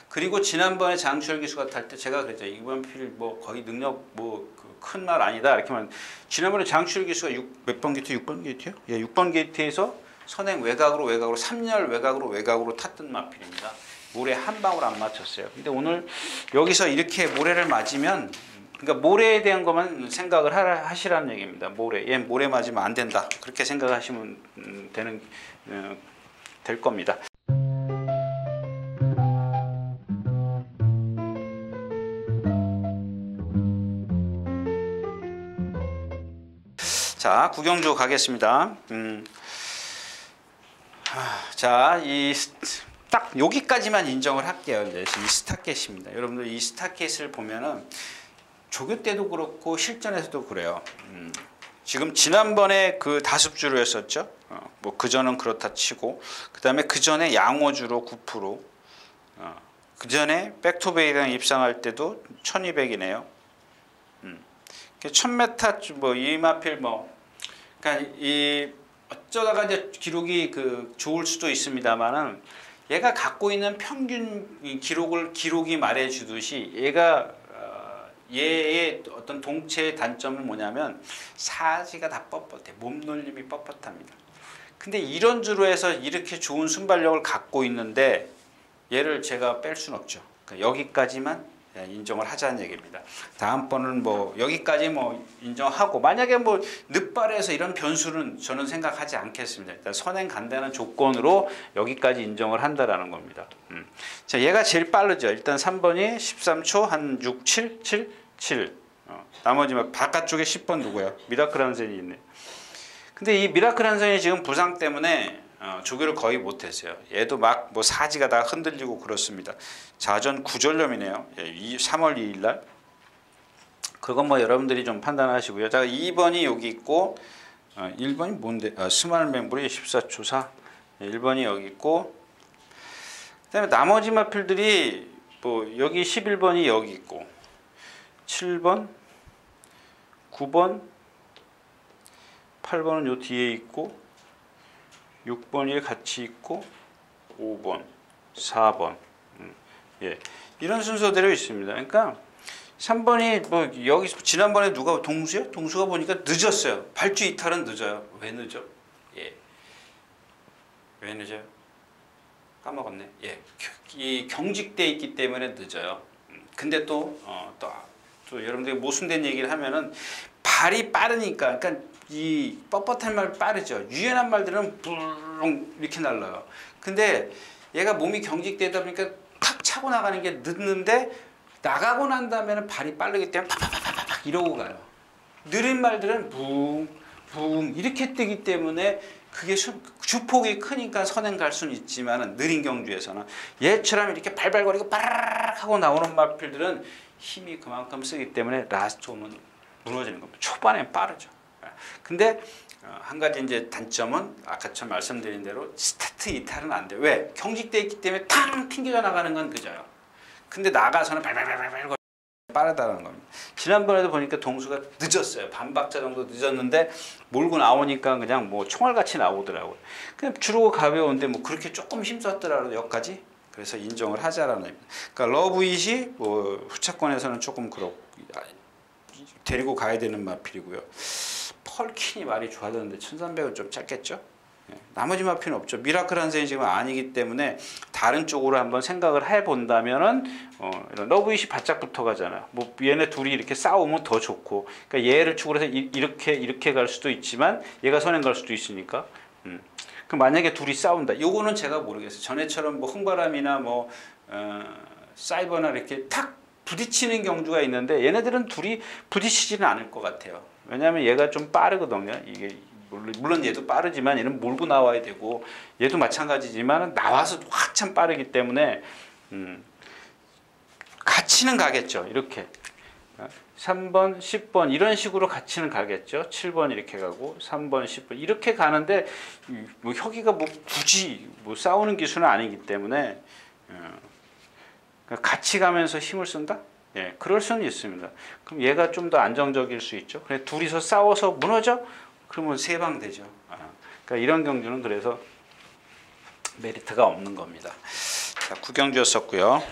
그리고 지난번에 장추열 기수가 탈 때 제가 그랬죠. 이번 필 뭐 거의 능력 뭐 큰 말 아니다 이렇게만. 지난번에 장추열 기수가 몇 번 게이트? 6번 게이트요? 예, 6번 게이트에서 선행 외곽으로 3열 외곽으로 탔던 마필입니다. 모래 한 방울 안 맞췄어요. 근데 오늘 여기서 이렇게 모래를 맞으면 그러니까 모래에 대한 것만 생각을 하시라는 얘기입니다. 모래 맞으면 안 된다. 그렇게 생각하시면 될 겁니다. 자, 구경주 가겠습니다. 자, 딱 여기까지만 인정을 할게요. 이제 이 스타켓입니다. 여러분들 이 스타켓을 보면은 조교 때도 그렇고 실전에서도 그래요. 지금 지난번에 그 다습주로 했었죠. 뭐 그전은 그렇다 치고, 그 다음에 그전에 양호주로 9%, 그전에 백투베이랑 입상할 때도 1200이네요. 1000m 뭐 이마필 뭐, 그러니까 이 어쩌다가 이제 기록이 그 좋을 수도 있습니다만은, 얘가 갖고 있는 평균 기록이 말해주듯이 얘가 얘의 어떤 동체의 단점은 뭐냐면 사지가 다 뻣뻣해. 몸놀림이 뻣뻣합니다. 근데 이런 주로 해서 이렇게 좋은 순발력을 갖고 있는데 얘를 제가 뺄 수는 없죠. 그러니까 여기까지만 인정을 하자는 얘기입니다. 다음번은 뭐 여기까지 뭐 인정하고, 만약에 뭐 늦발에서 이런 변수는 저는 생각하지 않겠습니다. 일단 선행 간다는 조건으로 여기까지 인정을 한다라는 겁니다. 자, 얘가 제일 빠르죠. 일단 3번이 13초 한 6, 7, 7, 7. 나머지 막 바깥쪽에 10번 누구야? 미라클 한센이 있네. 근데 이 미라클 한센이 지금 부상 때문에 조교를 거의 못했어요. 얘도 막 뭐 사지가 다 흔들리고 그렇습니다. 자전 구절염이네요. 3월 2일 날. 그건 뭐 여러분들이 좀 판단하시고요. 자, 2번이 여기 있고, 1번이 뭔데? 스몰 멤브리 14초 4. 1번이 여기 있고, 그다음에 나머지 마필들이 뭐 여기 11번이 여기 있고, 7번, 9번, 8번은 요 뒤에 있고, 6번이 같이 있고, 5번, 4번. 예. 이런 순서대로 있습니다. 그러니까 3번이 뭐 여기 지난번에 누가 동수요? 동수가 보니까 늦었어요. 발주 이탈은 늦어요. 왜 늦어? 예. 왜 늦어요? 까먹었네. 예. 이 경직돼 있기 때문에 늦어요. 근데 또 여러분들이 모순된 얘기를 하면은 발이 빠르니까, 그러니까 이 뻣뻣한 말 빠르죠. 유연한 말들은 부릉 이렇게 날라요. 근데 얘가 몸이 경직되다 보니까 탁 차고 나가는 게 늦는데, 나가고 난 다음에는 발이 빠르기 때문에 팍팍팍팍 이러고 가요. 느린 말들은 붕붕 이렇게 뜨기 때문에 그게 주폭이 크니까 선행 갈 수는 있지만, 느린 경주에서는 얘처럼 이렇게 발발거리고 빠르르 하고 나오는 마필들은 힘이 그만큼 쓰기 때문에 라스트 오면 무너지는 겁니다. 초반엔 빠르죠. 근데 한 가지 이제 단점은 아까처럼 말씀드린 대로 스타트 이탈은 안 돼요. 왜? 경직돼 있기 때문에 탕 튕겨져 나가는 건 늦어요. 근데 나가서는 발발발발 빠르다는 겁니다. 지난번에도 보니까 동수가 늦었어요. 반박자 정도 늦었는데 몰고 나오니까 그냥 뭐 총알같이 나오더라고요. 그냥 주로 가벼운데 뭐 그렇게 조금 힘썼더라도 여기까지. 그래서 인정을 하자라는 겁니다. 그러니까 러브잇이 뭐 후차권에서는 조금 그렇고 데리고 가야 되는 마필이고요. 펄킨이 말이 좋아졌는데 1300은 좀 짧겠죠? 나머지 마필은 없죠. 미라클 한센이 지금 아니기 때문에 다른 쪽으로 한번 생각을 해본다면은 이런 러브잇이 바짝 붙어가잖아요. 뭐 얘네 둘이 이렇게 싸우면 더 좋고, 그러니까 얘를 축으로 해서 이렇게 갈 수도 있지만 얘가 선행 갈 수도 있으니까. 그럼 만약에 둘이 싸운다. 요거는 제가 모르겠어요. 전에처럼 뭐 흥바람이나 뭐 사이버나 이렇게 탁 부딪히는 경주가 있는데 얘네들은 둘이 부딪히지는 않을 것 같아요. 왜냐하면 얘가 좀 빠르거든요. 이게 물론 얘도 빠르지만 얘는 몰고 나와야 되고, 얘도 마찬가지지만 나와서 확참 빠르기 때문에 같이는 가겠죠. 이렇게 3번, 10번 이런 식으로 같이는 가겠죠. 7번 이렇게 가고 3번, 10번 이렇게 가는데 뭐 혁이가 뭐 굳이 뭐 싸우는 기술은 아니기 때문에 같이 가면서 힘을 쓴다? 예, 그럴 수는 있습니다. 그럼 얘가 좀 더 안정적일 수 있죠. 그래 둘이서 싸워서 무너져? 그러면 세방되죠. 그러니까 이런 경주는 그래서 메리트가 없는 겁니다. 자, 9경주였었고요.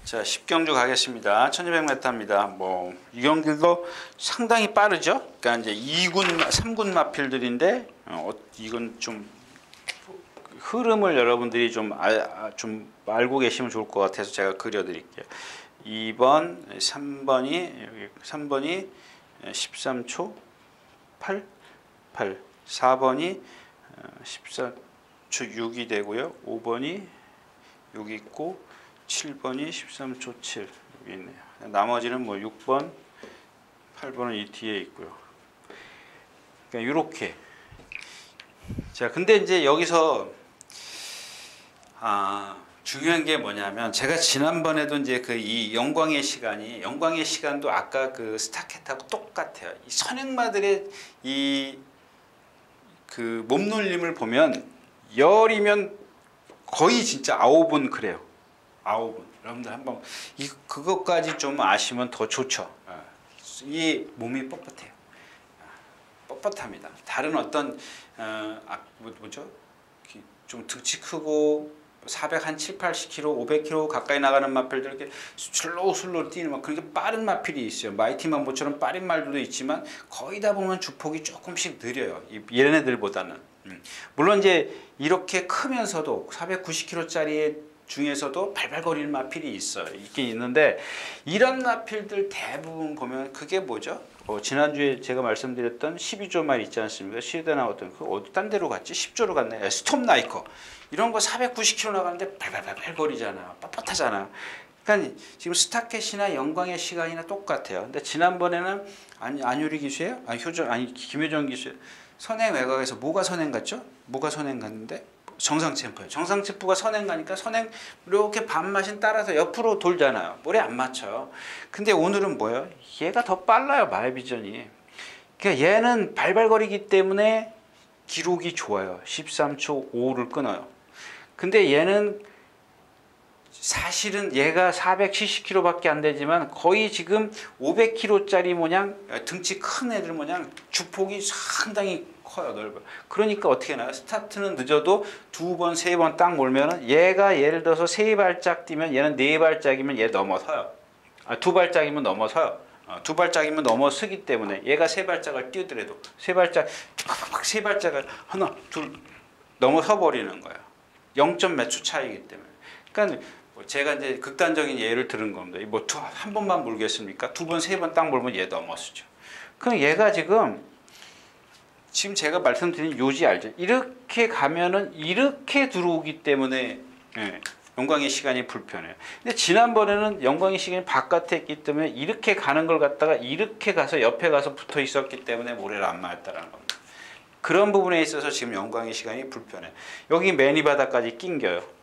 자, 10경주 가겠습니다. 1200m입니다. 뭐 이 경기도 상당히 빠르죠. 그러니까 이제 3군 마필들인데 이건 좀 흐름을 여러분들이 좀 알고 계시면 좋을 것 같아서 제가 그려드릴게요. 2번, 3번이 13초 8, 4번이 14초 6이 되고요. 5번이 여기 있고 7번이 13초 7 여기 있네요. 나머지는 뭐 6번, 8번은 이 뒤에 있고요. 그러니까 이렇게. 자, 근데 이제 여기서 중요한 게 뭐냐면 제가 지난번에도 이제 그 이 영광의 시간도 아까 그 스타켓하고 똑같아요. 이 선행마들의 이 그 몸놀림을 보면 열이면 거의 진짜 아홉은 그래요. 아홉은. 여러분들 한번 그것까지 좀 아시면 더 좋죠. 이 몸이 뻣뻣해요. 뻣뻣합니다. 다른 어떤 뭐죠? 좀 등치 크고 407, 80kg, 500kg 가까이 나가는 마필들 이렇게 슬로우 뛰는 막 그렇게 빠른 마필이 있어요. 마이티만보처럼 빠른 말들도 있지만 거의 다 보면 주폭이 조금씩 느려요. 얘네들보다는. 물론 이제 이렇게 크면서도 490kg짜리 중에서도 발발거리는 마필이 있긴 있는데 이런 마필들 대부분 보면 그게 뭐죠? 지난주에 제가 말씀드렸던 12조 말 있지 않습니까? 시에다 나왔던 그 어디 딴 데로 갔지? 10조로 갔네. 스톰나이커 이런 거 490km 나가는데 발발발 거리잖아. 뻣뻣하잖아. 그러니까 지금 스타켓이나 영광의 시간이나 똑같아요. 근데 지난번에는 안유리 기수예요? 김효정 기수예요. 선행 외곽에서 뭐가 선행 갔죠? 뭐가 선행 갔는데? 정상 챔프예요. 정상 챔프가 선행 가니까 선행 이렇게 반마신 따라서 옆으로 돌잖아요. 볼에 안 맞춰요. 근데 오늘은 뭐예요? 얘가 더 빨라요. 마이비전이. 그러니까 얘는 발발거리기 때문에 기록이 좋아요. 13초 5를 끊어요. 근데 얘는 사실은 얘가 470kg밖에 안 되지만 거의 지금 500kg짜리 모양 등치 큰 애들 모양 주폭이 상당히 커요. 넓어요. 그러니까 어떻게 나요? 스타트는 늦어도 2번, 3번 딱 몰면은 얘가 예를 들어서 3발짝 뛰면 얘는 4발짝이면 얘 넘어서요. 2발짝이면 넘어서요. 2발짝이면 넘어서기 때문에 얘가 3발짝을 뛰더라도 3발짝을 하나, 둘 넘어서 버리는 거예요. 0. 몇 초 차이기 때문에. 그러니까 제가 이제 극단적인 예를 들은 겁니다. 뭐 한 번만 몰겠습니까? 2번, 3번 딱 몰면 얘 넘어서죠. 그럼 얘가 지금 제가 말씀드린 요지 알죠? 이렇게 가면은 이렇게 들어오기 때문에 영광의 시간이 불편해요. 근데 지난번에는 영광의 시간이 바깥에 있기 때문에 이렇게 가는 걸 갖다가 이렇게 가서 옆에 가서 붙어 있었기 때문에 모래를 안 맞았다는 겁니다. 그런 부분에 있어서 지금 영광의 시간이 불편해요. 여기 매니바다까지 낑겨요.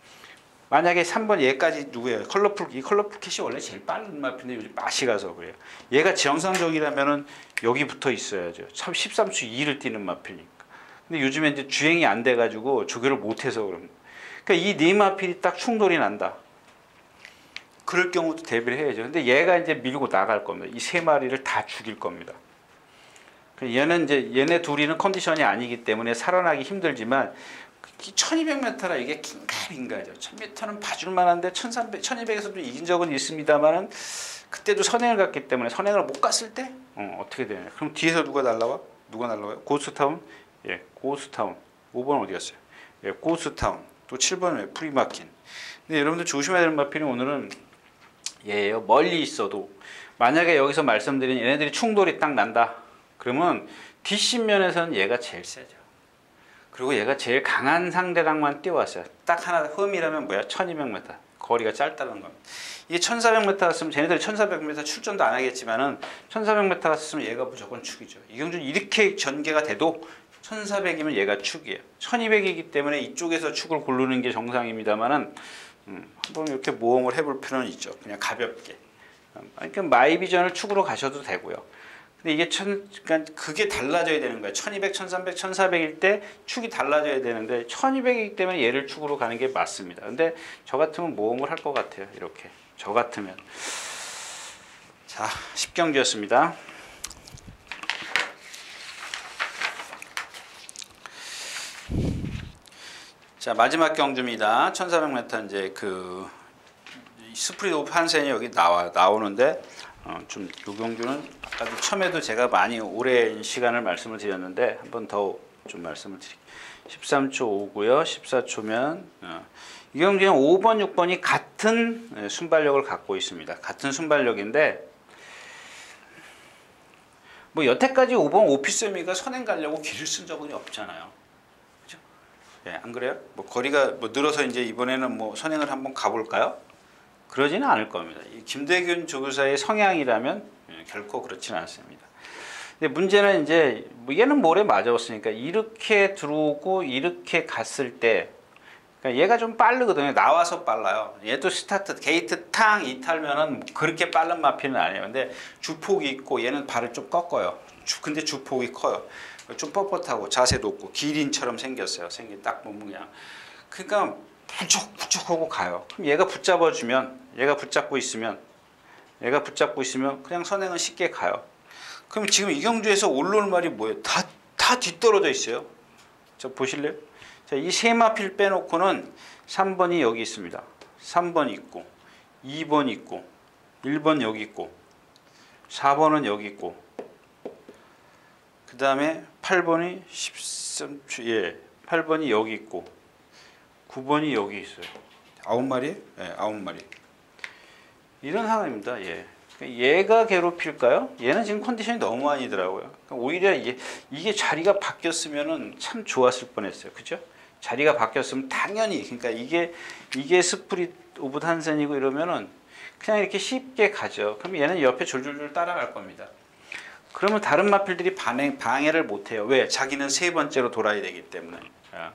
만약에 3번 얘까지 누구예요? 이 컬러풀 캣이 원래 제일 빠른 마필인데 요즘 맛이 가서 그래요. 얘가 정상적이라면은 여기 붙어 있어야죠. 참 13초 2를 뛰는 마필이니까. 근데 요즘에 이제 주행이 안 돼가지고 조교를 못해서 그럽니다. 그러니까 이 네 마필이 딱 충돌이 난다. 그럴 경우도 대비를 해야죠. 근데 얘가 이제 밀고 나갈 겁니다. 이 세 마리를 다 죽일 겁니다. 얘는 이제 얘네 둘이는 컨디션이 아니기 때문에 살아나기 힘들지만 1200m라 이게 긴가민가죠. 1000m는 봐줄 만한데 1200에서도 이긴 적은 있습니다만은 그때도 선행을 갔기 때문에 선행을 못 갔을 때 어떻게 되냐? 그럼 뒤에서 누가 날라와? 누가 날라와요? 고스타운? 예, 고스타운. 5번 어디 갔어요? 예, 고스타운. 또 7번 프리마킨. 근데 여러분들 조심해야 되는 마필이 오늘은 얘예요. 멀리 있어도 만약에 여기서 말씀드린 얘네들이 충돌이 딱 난다. 그러면 뒷심면에서는 얘가 제일 세죠. 그리고 얘가 제일 강한 상대랑만 뛰어왔어요. 딱 하나 흠이라면 뭐야? 1200m. 거리가 짧다는 겁니다. 이게 1400m 갔으면 쟤네들이 1400m 출전도 안 하겠지만은 1400m 갔으면 얘가 무조건 축이죠. 이경준 이렇게 전개가 돼도 1400이면 얘가 축이에요. 1200이기 때문에 이쪽에서 축을 고르는 게 정상입니다만은 한번 이렇게 모험을 해볼 필요는 있죠. 그냥 가볍게. 그러니까 마이비전을 축으로 가셔도 되고요. 근데 이게 그러니까 그게 달라져야 되는 거예요. 1200, 1300, 1400일 때 축이 달라져야 되는데 1200이기 때문에 얘를 축으로 가는 게 맞습니다. 근데 저 같으면 모험을 할 것 같아요. 이렇게. 저 같으면. 자, 10경기였습니다. 자, 마지막 경주입니다. 1400m 이제 그 스프리드 오브 한센이 여기 나오는데 좀 이 경주는 아까도 처음에도 제가 많이 오랜 시간을 말씀을 드렸는데 한 번 더 좀 말씀을 드릴게요. 13초 5고요. 14초면 이 경주는 5번, 6번이 같은 순발력을 갖고 있습니다. 같은 순발력인데 뭐 여태까지 5번 오피스미가 선행 가려고 길을 쓴 적은 없잖아요. 그죠? 예, 안 그래요? 뭐 거리가 뭐 늘어서 이제 이번에는 뭐 선행을 한번 가볼까요? 그러지는 않을 겁니다. 이 김대균 조교사의 성향이라면 결코 그렇지는 않습니다. 근데 문제는 이제 얘는 모래 맞았으니까 이렇게 들어오고 이렇게 갔을 때 그러니까 얘가 좀 빠르거든요. 나와서 빨라요. 얘도 스타트 게이트 탕 이탈면은 그렇게 빠른 마피는 아니에요. 근데 주폭이 있고 얘는 발을 좀 꺾어요. 근데 주폭이 커요. 좀 뻣뻣하고 자세 높고 기린처럼 생겼어요. 생긴 딱 보면 그냥. 그러니까 부쩍부쩍하고 가요. 그럼 얘가 붙잡아주면 얘가 붙잡고 있으면 그냥 선행은 쉽게 가요. 그럼 지금 이경주에서 올라올 말이 뭐예요? 다 뒤떨어져 있어요. 자 보실래요? 자, 이 세 마필 빼놓고는 3번이 여기 있습니다. 3번 있고 2번 있고 1번 여기 있고 4번은 여기 있고 그 다음에 8번이 8번이 여기 있고 9번이 여기 있어요. 9마리? 네, 9마리. 이런 상황입니다. 예. 얘가 괴롭힐까요? 얘는 지금 컨디션이 너무 아니더라고요. 오히려 이게 자리가 바뀌었으면 참 좋았을 뻔했어요. 그죠? 자리가 바뀌었으면 당연히 그러니까 이게 스프릿 오브 한센이고 이러면은 그냥 이렇게 쉽게 가죠. 그럼 얘는 옆에 줄줄줄 따라갈 겁니다. 그러면 다른 마필들이 방해를 못해요. 왜? 자기는 세 번째로 돌아야 되기 때문에.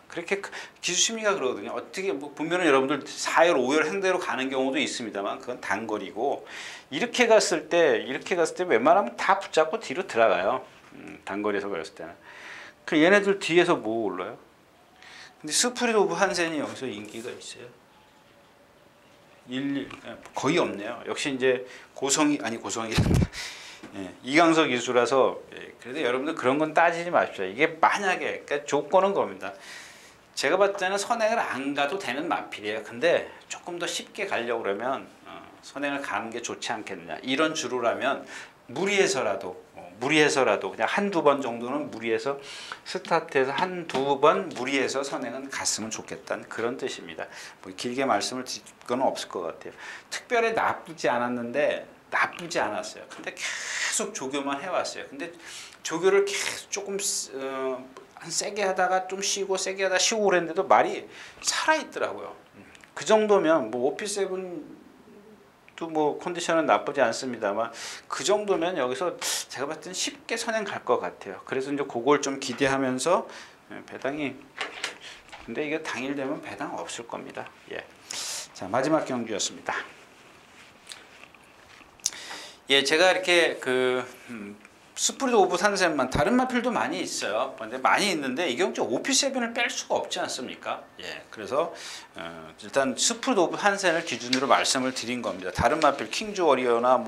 그렇게 기수 심리가 그러거든요. 어떻게 뭐 보면은 여러분들 4열, 5열 행대로 가는 경우도 있습니다만 그건 단거리고 이렇게 갔을 때 웬만하면 다 붙잡고 뒤로 들어가요. 단거리에서 그랬을 때는. 그 얘네들 뒤에서 뭐 올라요? 근데 스프릿 오브 한센이 여기서 인기가 있어요. 거의 없네요. 역시 이제 고성이 예, 이강석 기수라서 그래도 여러분들 그런 건 따지지 마십시오. 이게 만약에 그러니까 조건은 겁니다. 제가 봤을 때는 선행을 안 가도 되는 마필이에요. 근데 조금 더 쉽게 가려고 그러면 선행을 가는 게 좋지 않겠느냐. 이런 주로라면 무리해서라도 그냥 한두 번 정도는 무리해서 스타트에서 한두 번 무리해서 선행은 갔으면 좋겠다는 그런 뜻입니다. 뭐 길게 말씀을 드릴 건 없을 것 같아요. 특별히 나쁘지 않았어요. 근데 계속 조교만 해왔어요. 근데 조교를 계속 조금 세게 하다가 좀 쉬고 세게 하다가 쉬고 그랬는데도 말이 살아있더라고요. 그 정도면 뭐 오피7도 뭐 컨디션은 나쁘지 않습니다만 그 정도면 여기서 제가 봤을 땐 쉽게 선행 갈 것 같아요. 그래서 이제 그걸 좀 기대하면서 배당이 근데 이게 당일 되면 배당 없을 겁니다. 예. 자 마지막 경주였습니다. 예, 제가 이렇게 스프릿 오브 한센만 다른 마필도 많이 있어요. 근데 많이 있는데 이 경주 오피7을 뺄 수가 없지 않습니까? 예, 그래서 일단 스프릿 오브 한센을 기준으로 말씀을 드린 겁니다. 다른 마필 킹즈 워리어나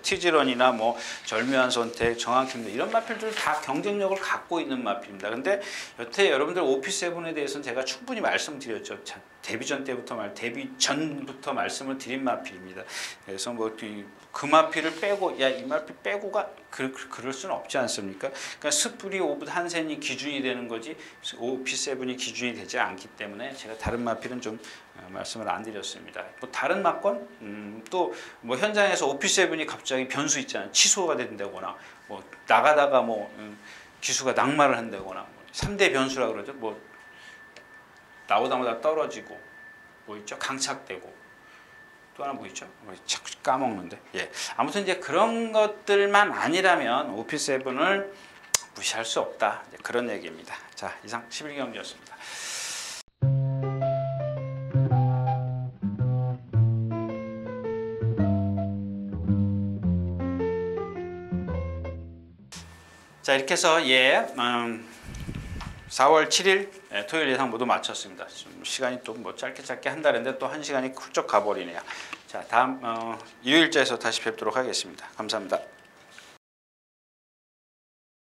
티즈런이나 뭐 절묘한 선택, 정확입니다. 이런 마필들 다 경쟁력을 갖고 있는 마필입니다. 근데 여태 여러분들 오피7에 대해서는 제가 충분히 말씀드렸죠. 데뷔 전부터 말씀을 드린 마필입니다. 그래서 뭐 그 마필을 빼고 이 마필 빼고가 그럴 수는 없지 않습니까? 그러니까 스프릿 오브 한센이 기준이 되는 거지 오피7이 기준이 되지 않기 때문에 제가 다른 마필은 좀 말씀을 안 드렸습니다. 뭐 다른 마건 또 뭐 현장에서 오피7이 갑자기 변수 있잖아요. 취소가 된다거나 뭐 나가다가 뭐 기수가 낙마를 한다거나 3대 변수라 그러죠. 뭐 나오다마다 떨어지고 뭐 있죠? 강착되고 또 하나 뭐 있죠? 자꾸 까먹는데. 예. 아무튼 이제 그런 것들만 아니라면 오피7을 무시할 수 없다. 그런 얘기입니다. 자, 이상 11경주였습니다. 자, 이렇게 해서 4월 7일 토요일 예상 모두 마쳤습니다. 좀 시간이 또 뭐 짧게 한다는데 또 1시간이 훌쩍 가버리네요. 자, 다음 일요일자에서 다시 뵙도록 하겠습니다. 감사합니다.